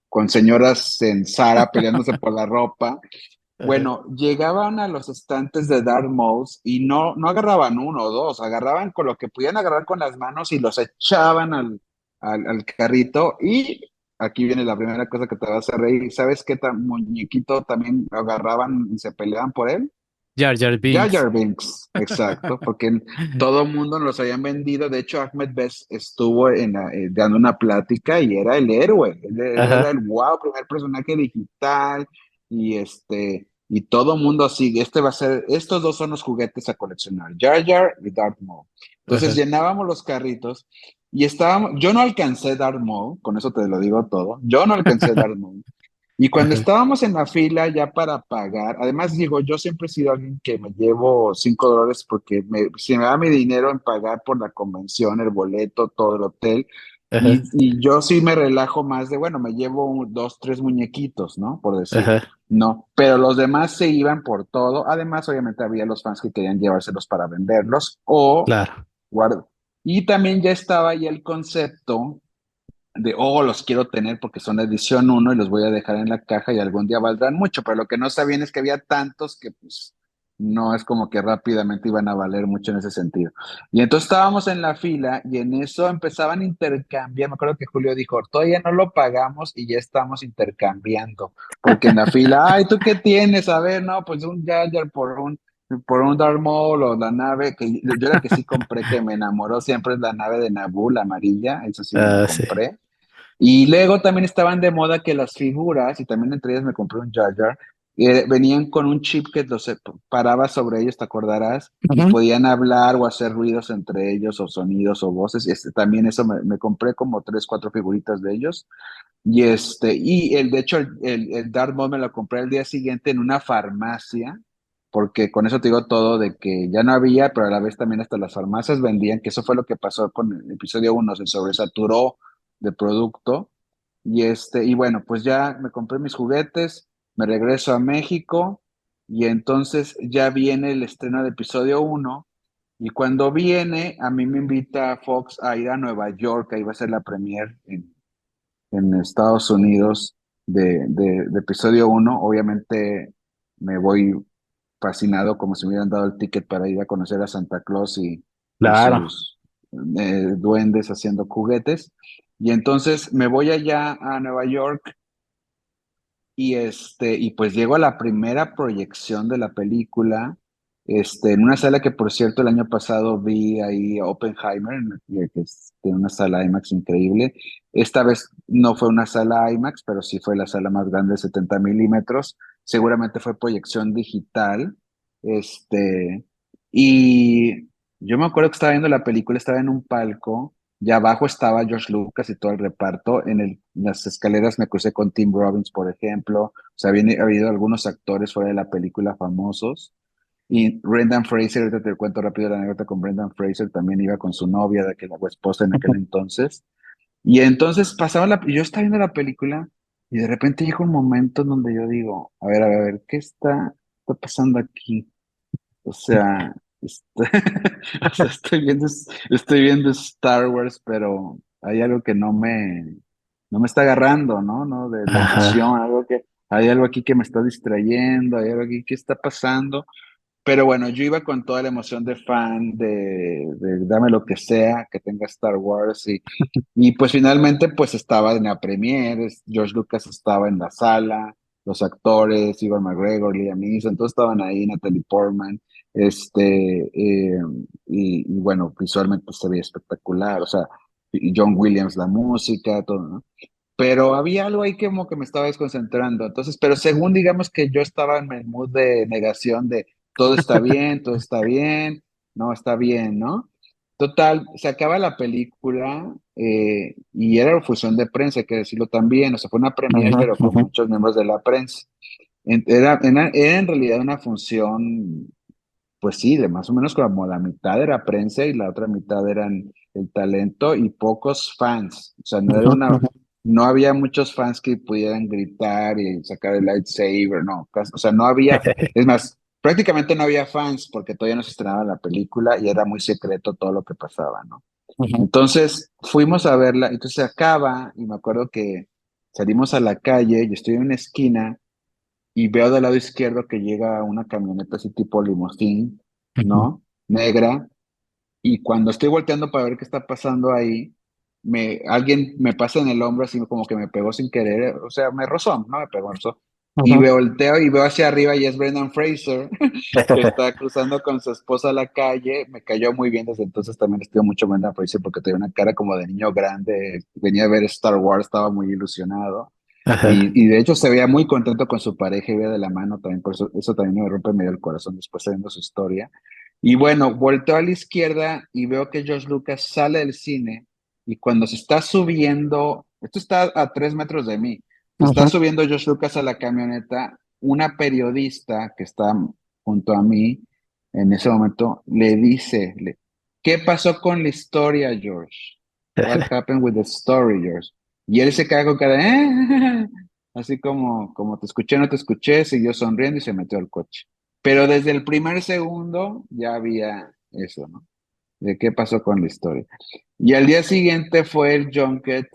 S3: con señoras en Zara peleándose por la ropa.
S1: Ajá.
S3: Bueno, llegaban a los estantes de Darth Maul y no agarraban uno o dos, agarraban con lo que podían agarrar con las manos y los echaban al carrito. Y aquí viene la primera cosa que te vas a reír. ¿Sabes qué muñequito también agarraban y se peleaban por él?
S1: Jar Jar
S3: Jar
S1: Binks.
S3: Jar Binks, exacto, porque todo el mundo nos los habían vendido. De hecho, Ahmed Best estuvo dando una plática y era el héroe. Él era
S1: Ajá,
S3: el wow, primer personaje digital. Y todo el mundo así. Estos dos son los juguetes a coleccionar: Jar Jar y Darth Maul. Entonces
S1: ajá,
S3: llenábamos los carritos y estábamos. Yo no alcancé Darth Maul, con eso te lo digo todo. Yo no alcancé Darth Maul. Y cuando
S1: ajá,
S3: estábamos en la fila ya para pagar, además digo, yo siempre he sido alguien que me llevo $5 porque si me da mi dinero en pagar por la convención, el boleto, todo el hotel,
S1: ajá,
S3: y yo sí me relajo más de, bueno, me llevo dos, tres muñequitos, ¿no? Por decir,
S1: ajá,
S3: no, pero los demás se iban por todo. Además, obviamente había los fans que querían llevárselos para venderlos o
S1: claro.
S3: guardar. Y también ya estaba ahí el concepto de, oh, los quiero tener porque son la edición uno y los voy a dejar en la caja y algún día valdrán mucho, pero lo que no sabían es que había tantos que pues no es como que rápidamente iban a valer mucho en ese sentido. Y entonces estábamos en la fila y en eso empezaban a intercambiar, me acuerdo que Julio dijo, todavía no lo pagamos y ya estamos intercambiando, porque en la fila, ay, ¿tú qué tienes? A ver, no, pues un Jar Jar por un Darth Maul o la nave, que yo la que sí compré que me enamoró siempre es la nave de Naboo, la amarilla, eso sí me la
S1: Ah, sí.
S3: compré. Y luego también estaban de moda que las figuras, y también entre ellas me compré un Jar Jar, venían con un chip que los paraba sobre ellos, te acordarás, y
S1: Ujú.
S3: podían hablar o hacer ruidos entre ellos, o sonidos o voces. También eso me compré como tres, cuatro figuritas de ellos. De hecho, el Darth Maul me lo compré el día siguiente en una farmacia, porque con eso te digo todo de que ya no había, pero a la vez también hasta las farmacias vendían, que eso fue lo que pasó con el episodio uno, se sobresaturó de producto. Y bueno, pues ya me compré mis juguetes, me regreso a México y entonces ya viene el estreno de episodio uno. Y cuando viene, a mí me invita Fox a ir a Nueva York, ahí va a ser la premiere en Estados Unidos de episodio uno. Obviamente me voy fascinado, como si me hubieran dado el ticket para ir a conocer a Santa Claus y
S1: Claro.
S3: sus duendes haciendo juguetes. Y entonces me voy allá a Nueva York y pues llego a la primera proyección de la película, en una sala que, por cierto, el año pasado vi ahí Oppenheimer, tiene una sala IMAX increíble. Esta vez no fue una sala IMAX, pero sí fue la sala más grande de 70 milímetros. Seguramente fue proyección digital. Este, y yo me acuerdo que estaba viendo la película, estaba en un palco. Y abajo estaba George Lucas y todo el reparto. En las escaleras me crucé con Tim Robbins, por ejemplo. O sea, había habido algunos actores fuera de la película famosos. Y Brendan Fraser, ahorita te cuento rápido la anécdota con Brendan Fraser, también iba con su novia, de aquella o esposa en aquel entonces. Y entonces yo estaba viendo la película y de repente llega un momento en donde yo digo, a ver, ¿qué está pasando aquí? O sea, o sea, estoy viendo Star Wars, pero hay algo que no me está agarrando, ¿no? ¿No? De la
S1: Ajá.
S3: emoción, hay algo aquí que me está distrayendo, hay algo aquí que está pasando. Pero bueno, yo iba con toda la emoción de fan, de dame lo que sea, que tenga Star Wars. Y pues finalmente pues estaba en la premiere, George Lucas estaba en la sala, los actores, Ivan McGregor, Liam Neeson, todos estaban ahí, Natalie Portman, y bueno, visualmente pues, se veía espectacular, o sea, y John Williams la música, todo, ¿no? Pero había algo ahí que como que me estaba desconcentrando. Entonces, pero según digamos que yo estaba en el mood de negación de todo está bien, no está bien, ¿no? Total, se acaba la película y era fusión de prensa, hay que decirlo también, o sea, fue una premiere,
S1: Ujú,
S3: pero con
S1: ujú.
S3: muchos miembros de la prensa. Era en realidad una función, pues sí, de más o menos como la mitad era prensa y la otra mitad eran el talento y pocos fans. O sea,
S1: Ujú, ujú.
S3: no había muchos fans que pudieran gritar y sacar el lightsaber, no. O sea, no había, es más, prácticamente no había fans porque todavía no se estrenaba la película y era muy secreto todo lo que pasaba, ¿no?
S1: Ujú.
S3: Entonces fuimos a verla, entonces se acaba y me acuerdo que salimos a la calle y estoy en una esquina y veo del lado izquierdo que llega una camioneta así tipo limusín,
S1: Ujú.
S3: ¿no? Negra. Y cuando estoy volteando para ver qué está pasando ahí, alguien me pasa en el hombro así como que me pegó sin querer, o sea, me rozó, no me pegó, me rozó. y me volteo y veo hacia arriba y es Brendan Fraser, que está cruzando con su esposa la calle. Me cayó muy bien, desde entonces también estuve mucho Brendan Fraser porque tenía una cara como de niño grande, venía a ver Star Wars, estaba muy ilusionado.
S1: Ajá.
S3: Y de hecho se veía muy contento con su pareja y veía de la mano también, por eso también me rompe medio el corazón después sabiendo su historia. Y bueno, volteo a la izquierda y veo que George Lucas sale del cine y cuando se está subiendo, esto está a 3 metros de mí, se está
S1: Ajá.
S3: subiendo George Lucas a la camioneta, una periodista que está junto a mí en ese momento le dice, ¿qué pasó con la historia, George? What happened with the story, George? Y él se queda con cara, así como te escuché, no te escuché, siguió sonriendo y se metió al coche. Pero desde el primer segundo ya había eso, ¿no? De qué pasó con la historia. Y al día siguiente fue el junket,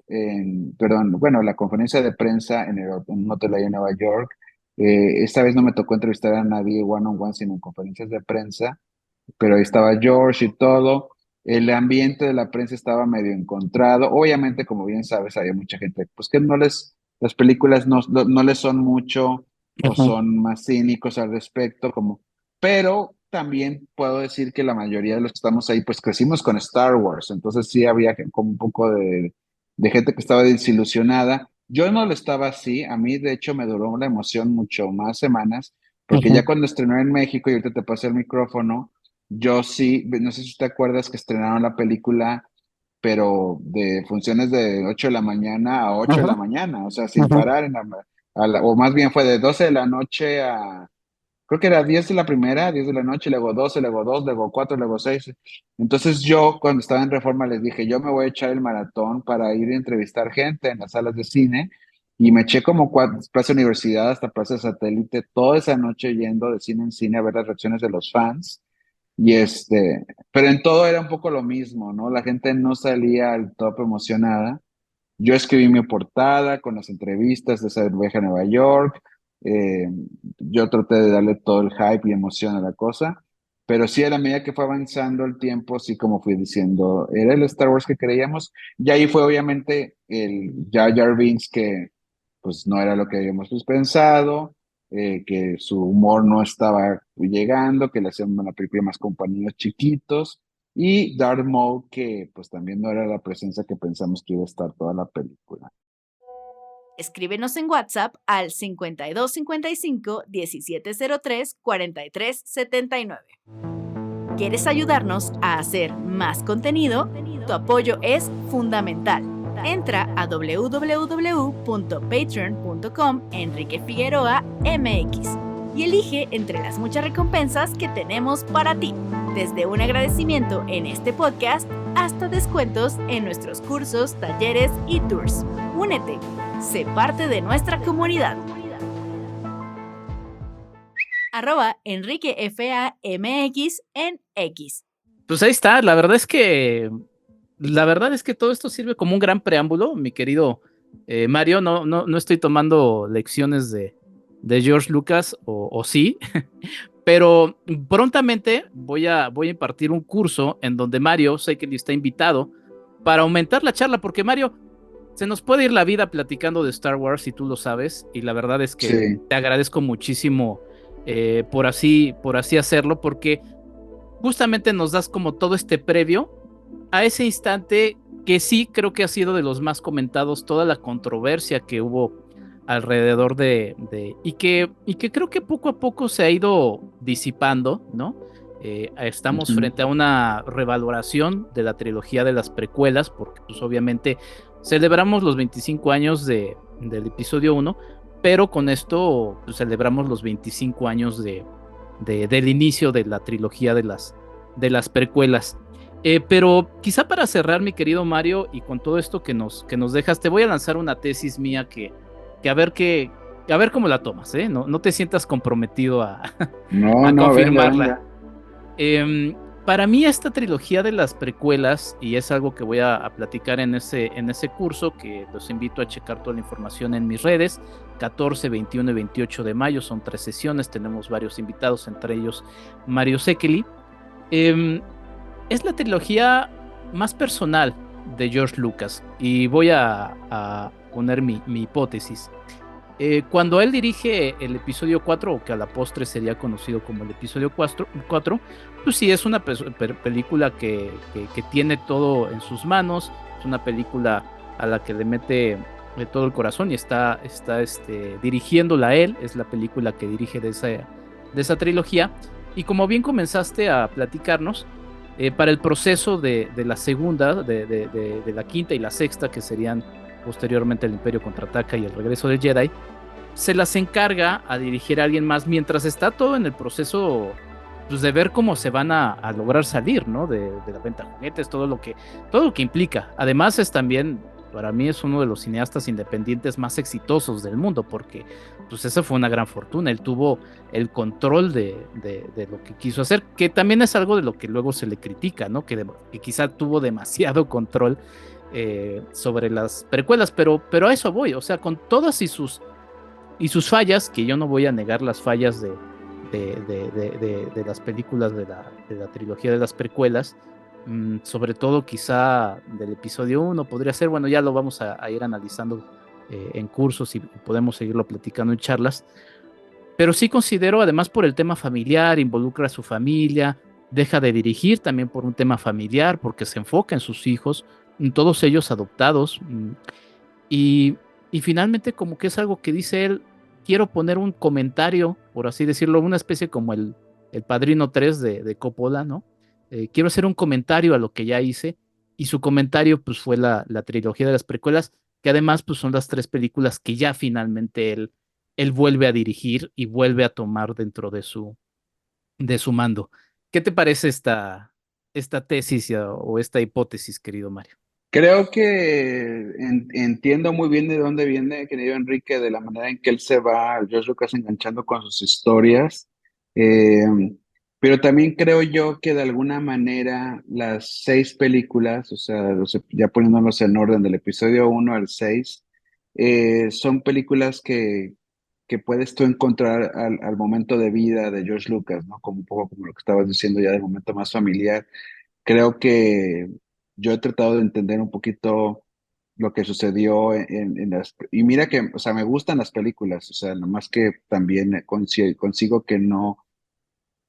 S3: perdón, bueno, la conferencia de prensa en un hotel ahí en Nueva York. Esta vez no me tocó entrevistar a nadie one on one, sino en conferencias de prensa, pero ahí estaba George y todo. El ambiente de la prensa estaba medio encontrado. Obviamente, como bien sabes, había mucha gente, pues que las películas no les son mucho o
S1: Ajá.
S3: son más cínicos al respecto, pero también puedo decir que la mayoría de los que estamos ahí, pues crecimos con Star Wars, entonces sí había como un poco de gente que estaba desilusionada. Yo no lo estaba así, a mí de hecho me duró la emoción mucho más semanas, porque
S1: Ajá.
S3: ya cuando estrenó en México, y ahorita te pasé el micrófono, yo sí, no sé si te acuerdas que estrenaron la película, pero de funciones de 8 de la mañana a 8 de la
S1: Ajá.
S3: mañana, o sea, sin
S1: Ajá.
S3: parar, o más bien fue de 12 de la noche a, creo que era 10 de la primera, 10 de la noche, luego 12, luego 2, luego 4, luego 6. Entonces yo, cuando estaba en Reforma, les dije, yo me voy a echar el maratón para ir a entrevistar gente en las salas de cine, y me eché como Plaza Universidad hasta Plaza Satélite, toda esa noche yendo de cine en cine a ver las reacciones de los fans. Y pero en todo era un poco lo mismo, ¿no? La gente no salía al top emocionada. Yo escribí mi portada con las entrevistas de esa viaje a Nueva York. eh, yo traté de darle todo el hype y emoción a la cosa, pero sí a la medida que fue avanzando el tiempo, sí como fui diciendo, era el Star Wars que creíamos, y ahí fue obviamente el Jar Jar Binks que pues no era lo que habíamos pensado, que su humor no estaba llegando, que le hacían una película más con pañuelos chiquitos, y Darth Maul, que pues también no era la presencia que pensamos que iba a estar toda la película.
S2: Escríbenos en WhatsApp al 5255 1703 4379. ¿Quieres ayudarnos a hacer más contenido? Tu apoyo es fundamental. Entra a www.patreon.com Enrique Figueroa MX y elige entre las muchas recompensas que tenemos para ti, desde un agradecimiento en este podcast hasta descuentos en nuestros cursos, talleres y tours. Únete, sé parte de nuestra comunidad. @EnriqueFAMX en X.
S1: Pues ahí está, la verdad es que todo esto sirve como un gran preámbulo, mi querido Mario. No estoy tomando lecciones de George Lucas, o sí, pero prontamente voy a impartir un curso en donde Mario, sé que está invitado para aumentar la charla, porque Mario, se nos puede ir la vida platicando de Star Wars, y tú lo sabes, y la verdad es que
S3: Sí.
S1: te agradezco muchísimo por así hacerlo, porque justamente nos das como todo este previo a ese instante que sí creo que ha sido de los más comentados, toda la controversia que hubo alrededor y que creo que poco a poco se ha ido disipando, ¿no? Estamos
S3: Ujú.
S1: frente a una revaloración de la trilogía de las precuelas, porque pues obviamente celebramos los 25 años del episodio 1, pero con esto pues, celebramos los 25 años del inicio de la trilogía de las precuelas. Pero quizá para cerrar, mi querido Mario, y con todo esto que nos dejas, te voy a lanzar una tesis mía que a ver cómo la tomas, ¿eh? No te sientas comprometido a,
S3: No,
S1: a
S3: no, venga,
S1: confirmarla.
S3: venga.
S1: Para mí esta trilogía de las precuelas, y es algo que voy a platicar en ese curso, que los invito a checar toda la información en mis redes, 14, 21 y 28 de mayo, son 3 sesiones, tenemos varios invitados, entre ellos Mario Sekeli. Es la trilogía más personal de George Lucas, y voy a poner mi hipótesis. Cuando él dirige el episodio 4, o que a la postre sería conocido como el episodio 4, pues sí, es una película que tiene todo en sus manos, es una película a la que le mete de todo el corazón y está dirigiéndola él, es la película que dirige de esa trilogía. Y como bien comenzaste a platicarnos, para el proceso de la segunda, de la quinta y la sexta, que serían posteriormente el Imperio Contraataca y el Regreso del Jedi, se las encarga a dirigir a alguien más mientras está todo en el proceso, pues, de ver cómo se van a lograr salir, ¿no? De la venta de juguetes, todo lo que implica. Además es también, para mí es uno de los cineastas independientes más exitosos del mundo, porque pues esa fue una gran fortuna. Él tuvo el control de lo que quiso hacer, que también es algo de lo que luego se le critica, ¿no? Que quizá tuvo demasiado control sobre las precuelas, pero a eso voy, o sea, con todas y sus fallas, que yo no voy a negar las fallas de las películas de la trilogía de las precuelas, sobre todo quizá del episodio 1 podría ser, bueno, ya lo vamos a ir analizando en cursos y podemos seguirlo platicando en charlas, pero sí considero, además por el tema familiar, involucra a su familia, deja de dirigir también por un tema familiar, porque se enfoca en sus hijos, en todos ellos adoptados, y, y finalmente como que es algo que dice él, quiero poner un comentario, por así decirlo, una especie como el Padrino 3 de Coppola, ¿no? Quiero hacer un comentario a lo que ya hice, y su comentario pues fue la trilogía de las precuelas, que además pues son las tres películas que ya finalmente él vuelve a dirigir y vuelve a tomar dentro de su mando. ¿Qué te parece esta tesis o esta hipótesis, querido Mario?
S3: Creo que entiendo muy bien de dónde viene, querido Enrique, de la manera en que él se va, George Lucas, enganchando con sus historias. Eh, pero también creo yo que de alguna manera las 6 películas, o sea, ya poniéndonos en orden del episodio 1 al 6, son películas que puedes tú encontrar al momento de vida de George Lucas, ¿no? Como un poco como lo que estabas diciendo ya del momento más familiar. Creo que yo he tratado de entender un poquito lo que sucedió en las... Y mira que, o sea, me gustan las películas, o sea, nomás que también consigo que no,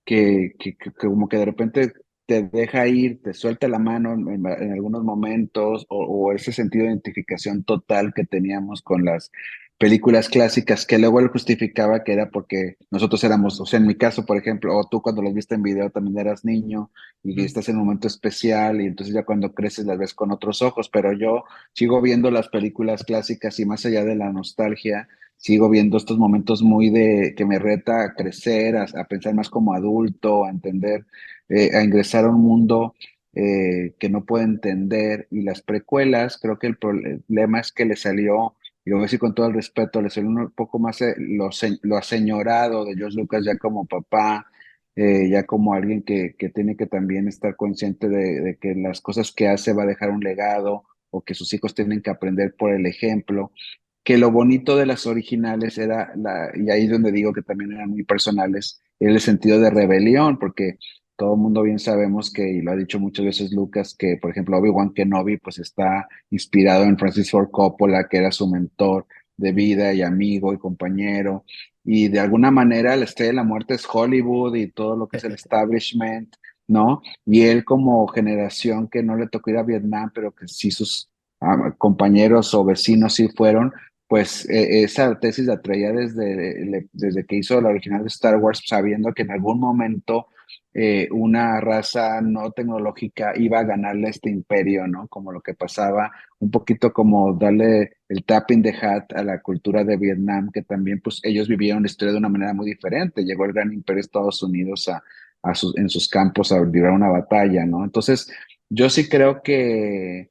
S3: que como que de repente te deja ir, te suelta la mano en algunos momentos, o ese sentido de identificación total que teníamos con las películas clásicas, que luego él justificaba que era porque nosotros éramos, o sea, en mi caso, por ejemplo, o tú cuando los viste en video también eras niño y
S1: Ujú.
S3: estás en un momento especial y entonces ya cuando creces las ves con otros ojos, pero yo sigo viendo las películas clásicas y más allá de la nostalgia, sigo viendo estos momentos muy de que me reta a crecer, a pensar más como adulto, a entender, a ingresar a un mundo que no puedo entender. Y las precuelas, creo que el problema es que le salió, y lo voy a decir con todo el respeto, le salió un poco más lo aseñorado de George Lucas ya como papá. Ya como alguien que tiene que también estar consciente de que las cosas que hace va a dejar un legado o que sus hijos tienen que aprender por el ejemplo, que lo bonito de las originales era y ahí es donde digo que también eran muy personales, era el sentido de rebelión, porque todo el mundo bien sabemos que, y lo ha dicho muchas veces Lucas, que por ejemplo Obi-Wan Kenobi pues está inspirado en Francis Ford Coppola, que era su mentor de vida y amigo y compañero, y de alguna manera la Estrella de la Muerte es Hollywood y todo lo que es el establishment, ¿no? Y él como generación que no le tocó ir a Vietnam, pero que sí sus compañeros o vecinos sí fueron, pues esa tesis la traía desde que hizo la original de Star Wars, sabiendo que en algún momento una raza no tecnológica iba a ganarle a este imperio, ¿no? Como lo que pasaba, un poquito como darle el tap in the hat a la cultura de Vietnam, que también pues ellos vivieron la historia de una manera muy diferente. Llegó el gran imperio de Estados Unidos en sus campos a librar una batalla, ¿no? Entonces, yo sí creo que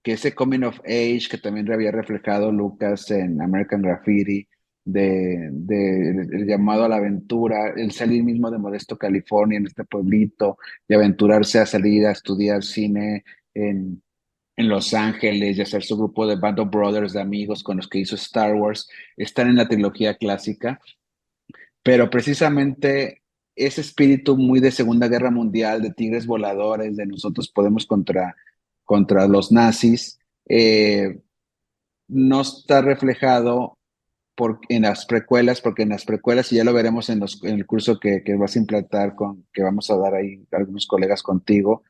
S3: ese coming of age que también había reflejado Lucas en American Graffiti, el llamado a la aventura, el salir mismo de Modesto, California, en este pueblito, y aventurarse a salir a estudiar cine en, en Los Ángeles y hacer su grupo de Band of Brothers de amigos con los que hizo Star Wars, están en la trilogía clásica, pero precisamente ese espíritu muy de Segunda Guerra Mundial, de tigres voladores, de nosotros podemos contra los nazis, no está reflejado en las precuelas, porque en las precuelas, y ya lo veremos en el curso que vas a implantar, que vamos a dar ahí algunos colegas contigo,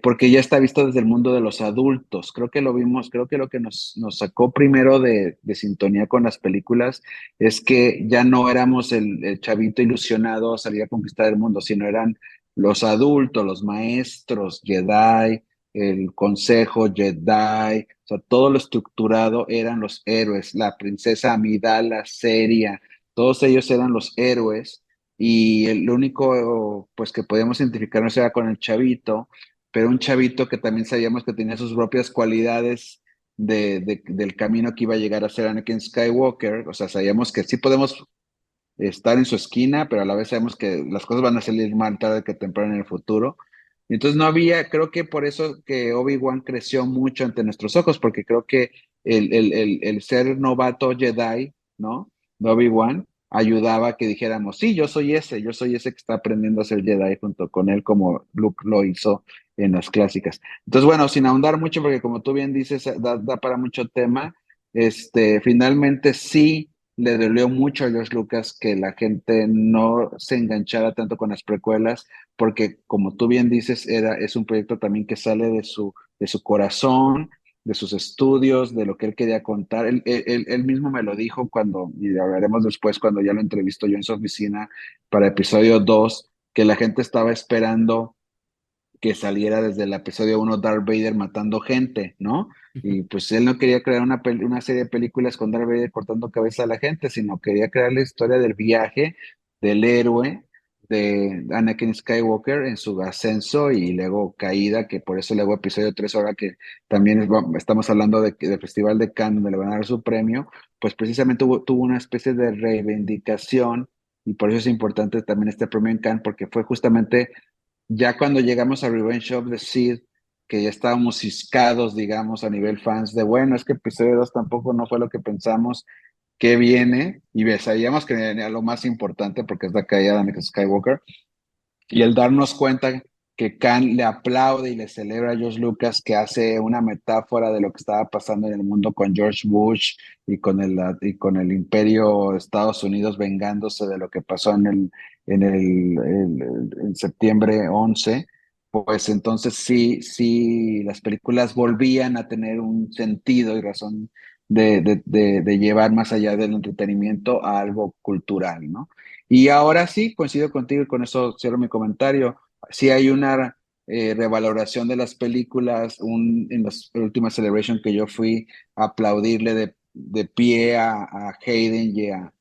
S3: porque ya está visto desde el mundo de los adultos. Creo que lo vimos, creo que lo que nos sacó primero de sintonía con las películas es que ya no éramos el chavito ilusionado a salir a conquistar el mundo, sino eran los adultos, los maestros, Jedi, el consejo Jedi, o sea, todo lo estructurado eran los héroes, la princesa Amidala, Seria, todos ellos eran los héroes y lo único pues que podíamos identificarnos era con el chavito, pero un chavito que también sabíamos que tenía sus propias cualidades del camino que iba a llegar a ser Anakin Skywalker, o sea, sabíamos que sí podemos estar en su esquina, pero a la vez sabemos que las cosas van a salir mal tarde que temprano en el futuro. Y entonces no había, creo que por eso que Obi-Wan creció mucho ante nuestros ojos, porque creo que el ser novato Jedi, ¿no? De Obi-Wan ayudaba a que dijéramos, sí, yo soy ese que está aprendiendo a ser Jedi junto con él, como Luke lo hizo en las clásicas. Entonces, bueno, sin ahondar mucho, porque como tú bien dices, da para mucho tema, finalmente sí le dolió mucho a George Lucas que la gente no se enganchara tanto con las precuelas, porque como tú bien dices, es un proyecto también que sale de su corazón, de sus estudios, de lo que él quería contar. Él mismo me lo dijo y lo hablaremos después cuando ya lo entrevisto yo en su oficina para episodio 2 que la gente estaba esperando que saliera desde el episodio 1 Darth Vader matando gente, ¿no? Y pues él no quería crear una serie de películas con Darth Vader cortando cabeza a la gente, sino quería crear la historia del viaje del héroe de Anakin Skywalker en su ascenso y luego caída, que por eso luego episodio 3 ahora que también estamos hablando del Festival de Cannes, donde le van a dar su premio, pues precisamente tuvo una especie de reivindicación y por eso es importante también este premio en Cannes, porque fue justamente ya cuando llegamos a Revenge of the Sith, que ya estábamos ciscados, digamos, a nivel fans, de bueno, es que episodio 2 tampoco no fue lo que pensamos que viene, y sabíamos que venía lo más importante porque es la caída de Anakin Skywalker, y el darnos cuenta que Khan le aplaude y le celebra a George Lucas, que hace una metáfora de lo que estaba pasando en el mundo con George Bush y con el imperio de Estados Unidos vengándose de lo que pasó en septiembre 11, pues entonces sí, las películas volvían a tener un sentido y razón de llevar más allá del entretenimiento a algo cultural, ¿no? Y ahora sí, coincido contigo y con eso cierro mi comentario. Sí hay una revaloración de las películas, en las últimas Celebration que yo fui a aplaudirle de pie a Hayden y a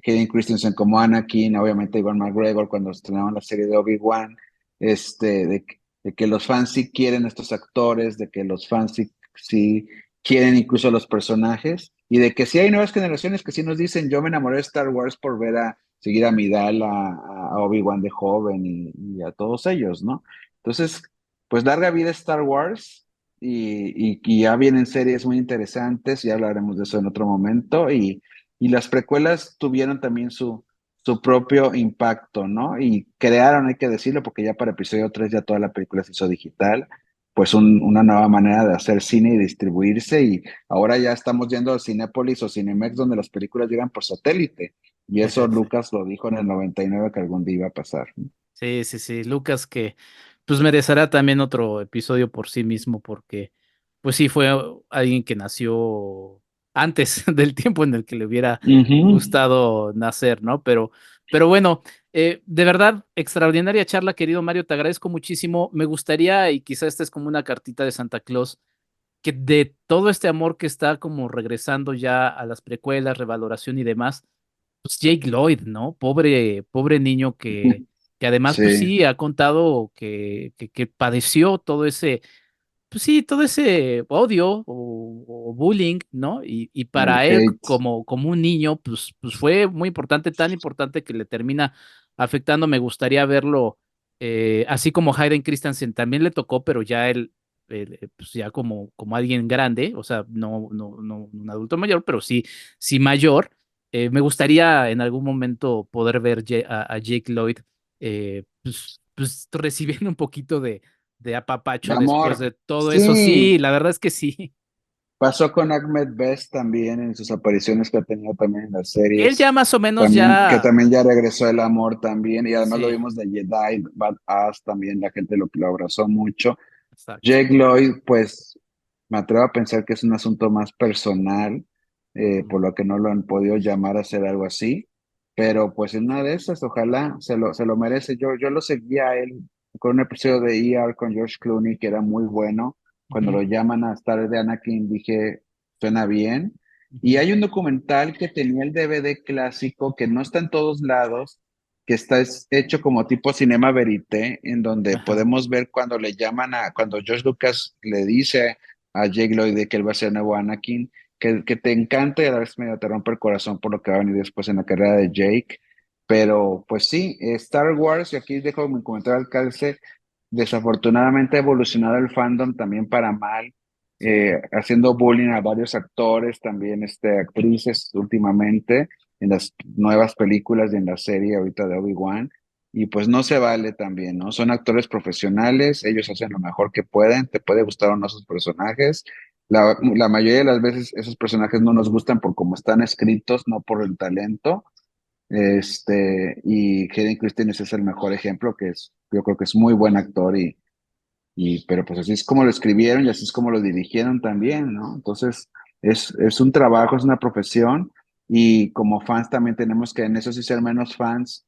S3: Hayden Christensen como Anakin, obviamente Ivan McGregor cuando estrenaron la serie de Obi-Wan, de que los fans sí quieren estos actores, de que los fans sí quieren incluso los personajes, y de que sí hay nuevas generaciones que sí nos dicen, yo me enamoré de Star Wars por ver seguir a Midal, a Obi-Wan de joven y a todos ellos, ¿no? Entonces, pues larga vida Star Wars y ya vienen series muy interesantes, ya hablaremos de eso en otro momento, y las precuelas tuvieron también su propio impacto, ¿no? Y crearon, hay que decirlo, porque ya para episodio 3 ya toda la película se hizo digital, pues una nueva manera de hacer cine y distribuirse, y ahora ya estamos yendo a Cinépolis o Cinemex donde las películas llegan por satélite. Y eso Lucas lo dijo en el 99 que algún día iba a pasar.
S1: Sí, sí, sí. Lucas que pues merecerá también otro episodio por sí mismo porque pues sí fue alguien que nació antes del tiempo en el que le hubiera
S3: Ujú.
S1: gustado nacer, ¿no? Pero bueno, de verdad, extraordinaria charla, querido Mario, te agradezco muchísimo. Me gustaría, y quizás esta es como una cartita de Santa Claus, que de todo este amor que está como regresando ya a las precuelas, revaloración y demás, pues Jake Lloyd, ¿no? Pobre, pobre niño que además, pues
S3: Sí,
S1: sí, ha contado que padeció todo ese, pues sí, todo ese odio o bullying, ¿no? Y
S3: el
S1: para él,
S3: hate.
S1: como un niño, pues fue muy importante, tan importante que le termina afectando. Me gustaría verlo, así como Hayden Christensen también le tocó, pero ya pues ya como alguien grande, o sea, no un adulto mayor, pero sí mayor. Me gustaría en algún momento poder ver a Jake Lloyd, pues recibiendo un poquito de
S3: De
S1: apapacho después
S3: amor.
S1: de todo eso.
S3: Sí,
S1: Sí, la verdad es que sí.
S3: Pasó con Ahmed Best también en sus apariciones que ha tenido también en las
S1: Él ya
S3: series.
S1: más o menos
S3: También, que
S1: ya,
S3: también ya regresó el amor también. Y además lo
S1: sí,
S3: vimos de Jedi, Badass también, la gente lo abrazó mucho.
S1: exacto.
S3: Jake Lloyd, pues me atrevo a pensar que es un asunto más personal,
S1: Ujú,
S3: por lo que no lo han podido llamar a hacer algo así, pero pues en una de esas, ojalá se lo merece. Yo lo seguía a él con un episodio de ER con George Clooney que era muy bueno. Cuando
S1: ujú,
S3: lo llaman a estar de Anakin, dije, suena bien. Y
S1: ujú.
S3: hay un documental que tenía el DVD clásico que no está en todos lados, que hecho como tipo cinema verité, en donde
S1: Ajá.
S3: podemos ver cuando le llaman cuando George Lucas le dice a Jake Lloyd de que él va a ser el nuevo Anakin, que te encanta y a la vez medio te rompe el corazón por lo que va a venir después en la carrera de Jake. Pero pues sí, Star Wars, y aquí dejo mi comentario al calce, desafortunadamente ha evolucionado el fandom también para mal,
S1: Sí.
S3: haciendo bullying a varios actores, también actrices últimamente en las nuevas películas y en la serie ahorita de Obi-Wan. Y pues no se vale también, ¿no? Son actores profesionales, ellos hacen lo mejor que pueden, te puede gustar o no sus personajes. La mayoría de las veces esos personajes no nos gustan por cómo están escritos, no por el talento. Y Hayden Christensen es el mejor ejemplo, yo creo que es muy buen actor pero pues así es como lo escribieron y así es como lo dirigieron también, ¿no? Entonces, es un trabajo, es una profesión y como fans también tenemos que en eso sí ser menos fans.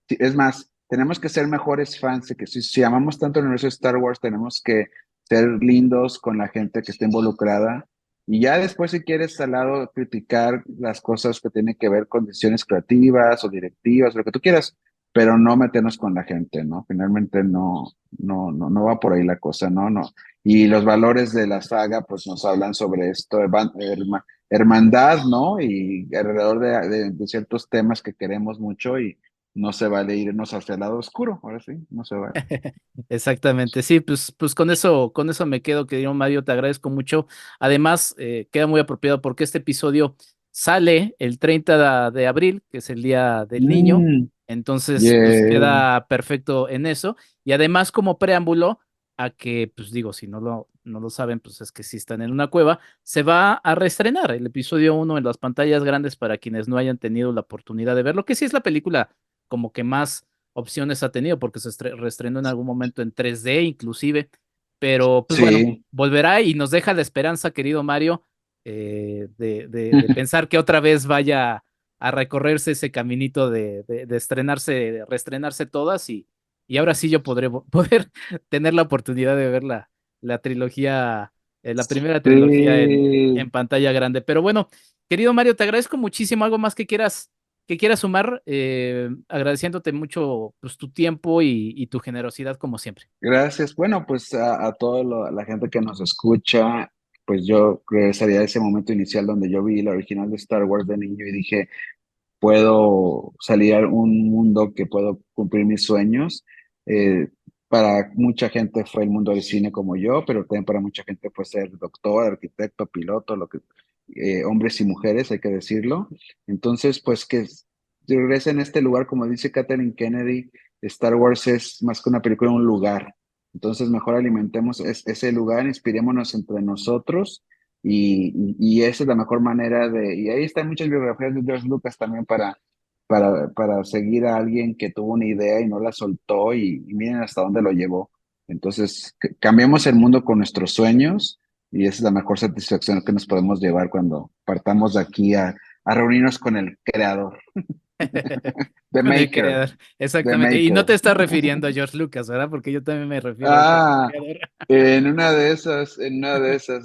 S3: Sí, es más, tenemos que ser mejores fans, de que si amamos tanto el universo de Star Wars, tenemos que ser lindos con la gente que está involucrada. Y ya después, si quieres al lado criticar las cosas que tienen que ver con decisiones creativas o directivas, lo que tú quieras, pero no meternos con la gente, ¿no? Finalmente no va por ahí la cosa, ¿no? No. Y los valores de la saga, pues nos hablan sobre esto, hermandad, ¿no? Y alrededor de ciertos temas que queremos mucho y no se vale irnos hacia el lado oscuro, ahora sí, no se vale.
S1: Exactamente, sí, pues con eso me quedo, querido Mario, te agradezco mucho. Además, queda muy apropiado porque este episodio sale el 30 de abril, que es el Día del Niño,
S3: Mm,
S1: entonces, pues
S3: yeah.
S1: queda perfecto en eso. Y además, como preámbulo a que, pues digo, si no lo saben, pues es que si están en una cueva, se va a reestrenar el episodio 1 en las pantallas grandes para quienes no hayan tenido la oportunidad de verlo, que sí es la película como que más opciones ha tenido, porque se reestrenó en algún momento en 3D inclusive, pero pues bueno,
S3: Sí.
S1: volverá y nos deja la esperanza, querido Mario, de pensar que otra vez vaya a recorrerse ese caminito de estrenarse, de reestrenarse todas y ahora sí yo podré poder tener la oportunidad de ver la trilogía, la primera trilogía en
S3: Sí.
S1: pantalla grande. Pero bueno, querido Mario, te agradezco muchísimo. ¿Algo más que quieras sumar? Agradeciéndote mucho pues, tu tiempo y tu generosidad como siempre.
S3: Gracias. Bueno, pues a toda la gente que nos escucha, pues yo regresaría a ese momento inicial donde yo vi la original de Star Wars de niño y dije, puedo salir a un mundo que puedo cumplir mis sueños. Eh, para mucha gente fue el mundo del cine como yo, pero también para mucha gente fue ser doctor, arquitecto, piloto, hombres y mujeres, hay que decirlo. Entonces, pues que regresen a este lugar, como dice Kathleen Kennedy, Star Wars es más que una película, un lugar. Entonces, mejor alimentemos ese lugar, inspirémonos entre nosotros y esa es la mejor manera y ahí están muchas biografías de George Lucas también para seguir a alguien que tuvo una idea y no la soltó y miren hasta dónde lo llevó. Entonces, cambiemos el mundo con nuestros sueños y esa es la mejor satisfacción que nos podemos llevar cuando partamos de aquí a reunirnos con el creador, the
S1: Con el
S3: maker,
S1: creador,
S3: the
S1: exactamente. Y no
S3: maker.
S1: te estás refiriendo a George Lucas, ¿verdad? Porque yo también me refiero al
S3: Ah,
S1: creador.
S3: en una de esas,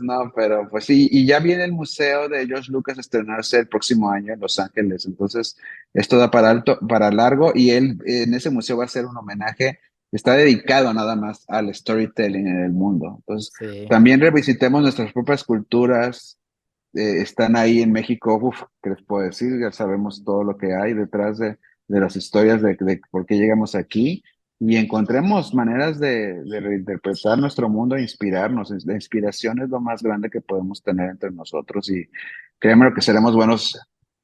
S3: no, pero pues sí, y ya viene el museo de George Lucas a estrenarse el próximo año en Los Ángeles, entonces esto da para alto, para largo, y él en ese museo va a hacer un homenaje, está dedicado nada más al storytelling en el mundo. Entonces,
S1: Sí.
S3: también revisitemos nuestras propias culturas, están ahí en México, uf, ¿qué les puedo decir? Ya sabemos todo lo que hay detrás de las historias de por qué llegamos aquí y encontremos maneras de reinterpretar nuestro mundo e inspirarnos. La inspiración es lo más grande que podemos tener entre nosotros y créeme que seremos buenos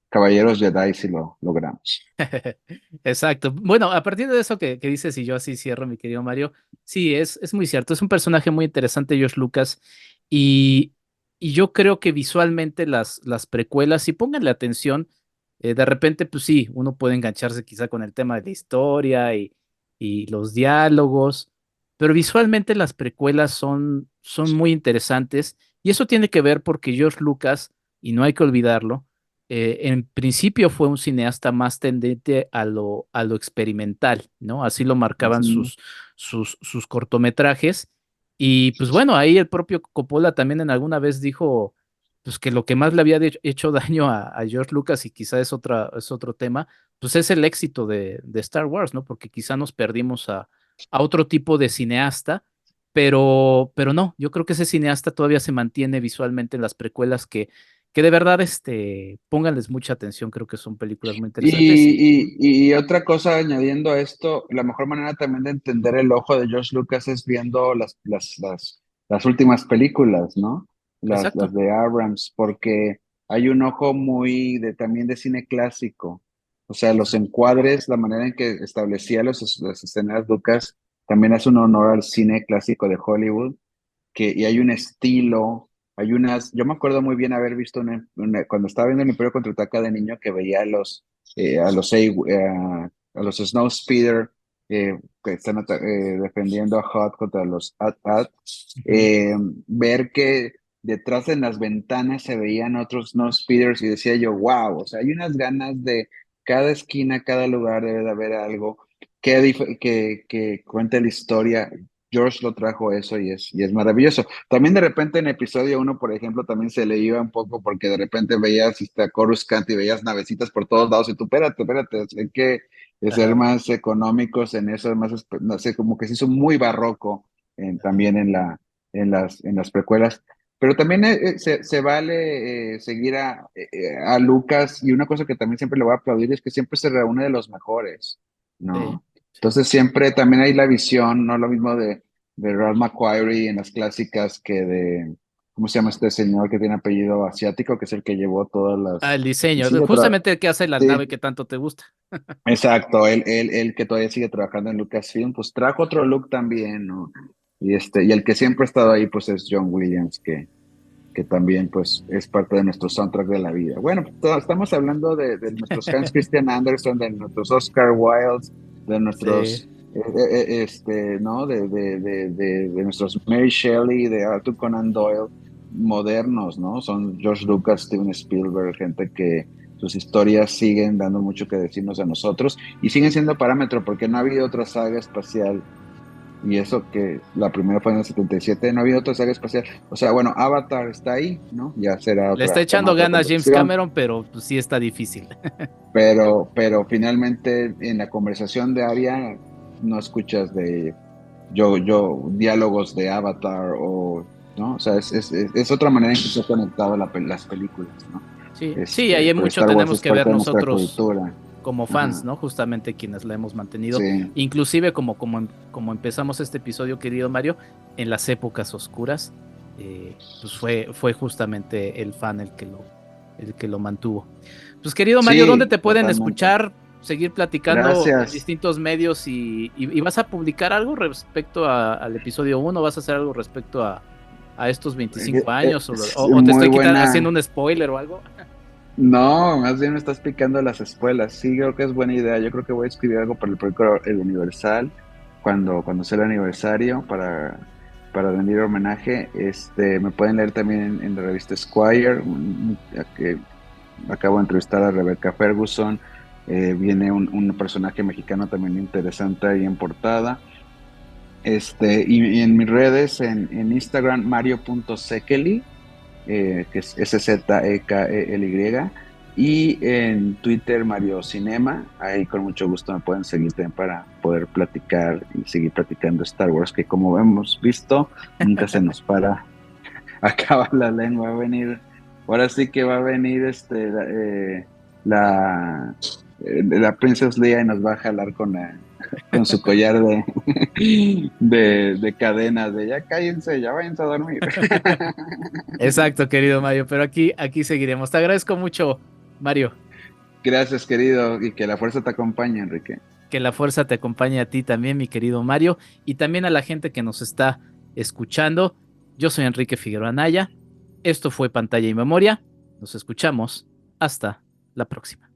S3: caballeros Jedi si lo logramos.
S1: Exacto. Bueno, a partir de eso que dices, y yo así cierro, mi querido Mario, sí, es muy cierto. Es un personaje muy interesante, George Lucas, y y yo creo que visualmente las precuelas, si pónganle atención, de repente, pues sí, uno puede engancharse quizá con el tema de la historia y los diálogos, pero visualmente las precuelas son muy interesantes y eso tiene que ver porque George Lucas, y no hay que olvidarlo, en principio fue un cineasta más tendente a lo experimental, ¿no? Así lo marcaban
S3: Ujú.
S1: sus cortometrajes. Y pues bueno, ahí el propio Coppola también en alguna vez dijo pues que lo que más le había hecho daño a George Lucas, y quizá es otro tema, pues es el éxito de Star Wars, ¿no? Porque quizá nos perdimos a otro tipo de cineasta, pero no, yo creo que ese cineasta todavía se mantiene visualmente en las precuelas que de verdad, pónganles mucha atención, creo que son películas muy interesantes y
S3: Y otra cosa añadiendo a esto, la mejor manera también de entender el ojo de George Lucas es viendo las últimas películas, ¿no? Las
S1: exacto.
S3: de Abrams, porque hay un ojo muy también de cine clásico. O sea, los encuadres, la manera en que establecía las escenas Lucas, también hace un honor al cine clásico de Hollywood y hay un estilo, hay unas, yo me acuerdo muy bien haber visto cuando estaba viendo el Imperio Contraataca de niño que veía a los Snowspeeder que están defendiendo a Hot contra los AT-AT,
S1: Ujú.
S3: ver que detrás en las ventanas se veían otros Snowspeeders y decía yo, wow, o sea, hay unas ganas de cada esquina, cada lugar debe de haber algo que cuente la historia. George lo trajo eso y es maravilloso. También de repente en episodio uno, por ejemplo, también se le iba un poco porque de repente veías a Coruscant y veías navecitas por todos lados y tú, espérate, hay que ser
S1: Ajá.
S3: más económicos en eso, no sé, como que se hizo muy barroco también en las precuelas. Pero también se vale seguir a Lucas y una cosa que también siempre le voy a aplaudir es que siempre se reúne de los mejores,
S1: Sí,
S3: ¿no?
S1: sí.
S3: Entonces siempre también hay la visión, no lo mismo de Ralph McQuarrie en las clásicas que ¿cómo se llama este señor que tiene apellido asiático, que es el que llevó todas
S1: Ah, el
S3: y
S1: diseño,
S3: sigue
S1: justamente el que hace la
S3: sí,
S1: nave que tanto te gusta.
S3: exacto, él que todavía sigue trabajando en Lucasfilm, pues trajo otro look también, ¿no? Y el que siempre ha estado ahí, pues es John Williams, que también pues es parte de nuestro soundtrack de la vida. Bueno, estamos hablando de nuestros Hans Christian Andersen, de nuestros Oscar Wildes, de
S1: Sí.
S3: nuestros, ¿no? De nuestros Mary Shelley, de Arthur Conan Doyle, modernos, ¿no? Son George Lucas, Steven Spielberg, gente que sus historias siguen dando mucho que decirnos a nosotros y siguen siendo parámetro porque no ha habido otra saga espacial y eso que la primera fue en el 77, no había otra saga espacial. O sea, bueno, Avatar está ahí, ¿no? Ya será
S1: Le está
S3: tema,
S1: echando
S3: otra
S1: ganas James
S3: conversación,
S1: Cameron, pero pues, sí está difícil.
S3: pero finalmente en la conversación de Aria no escuchas diálogos de Avatar ¿no? O sea, es otra manera en que se ha conectado las películas, ¿no?
S1: Sí, sí, ahí
S3: Pero
S1: mucho
S3: Star Wars
S1: tenemos
S3: es
S1: que ver
S3: parte de nuestra
S1: nosotros
S3: cultura.
S1: como fans,
S3: Ajá,
S1: ¿no? Justamente quienes la hemos mantenido,
S3: sí.
S1: inclusive como empezamos este episodio, querido Mario, en las épocas oscuras, pues fue justamente el fan el que lo mantuvo. Pues querido Mario, ¿dónde
S3: Sí,
S1: te pueden
S3: totalmente.
S1: escuchar, seguir platicando en
S3: Gracias.
S1: distintos medios y vas a publicar algo respecto al episodio uno? ¿Vas a hacer algo respecto a estos 25 años
S3: Es
S1: o te
S3: muy
S1: estoy haciendo
S3: buena.
S1: un spoiler o algo?
S3: No, más bien me estás picando las escuelas. Sí, creo que es buena idea. Yo creo que voy a escribir algo para el periódico El Universal cuando sea el aniversario para rendir homenaje. Me pueden leer también en la revista Esquire, ya que acabo de entrevistar a Rebecca Ferguson. Viene un personaje mexicano también interesante ahí en portada. Y en mis redes, en Instagram, mario.sekeli, que es Sekely, y en Twitter Mario Cinema. Ahí con mucho gusto me pueden seguir también para poder platicar y seguir platicando Star Wars, que como hemos visto, nunca se nos para acaba la lengua. Va a venir, ahora sí que va a venir la, la Princess Leia y nos va a jalar con su collar de cadenas, de ya cállense, ya váyanse a dormir.
S1: Exacto, querido Mario, pero aquí seguiremos. Te agradezco mucho, Mario.
S3: Gracias, querido, y que la fuerza te acompañe, Enrique.
S1: Que la fuerza te acompañe a ti también, mi querido Mario, y también a la gente que nos está escuchando. Yo soy Enrique Figueroa Anaya. Esto fue Pantalla y Memoria. Nos escuchamos. Hasta la próxima.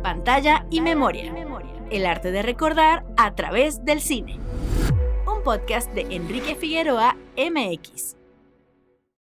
S2: Pantalla y Memoria. El arte de recordar a través del cine. Un podcast de Enrique Figueroa, MX.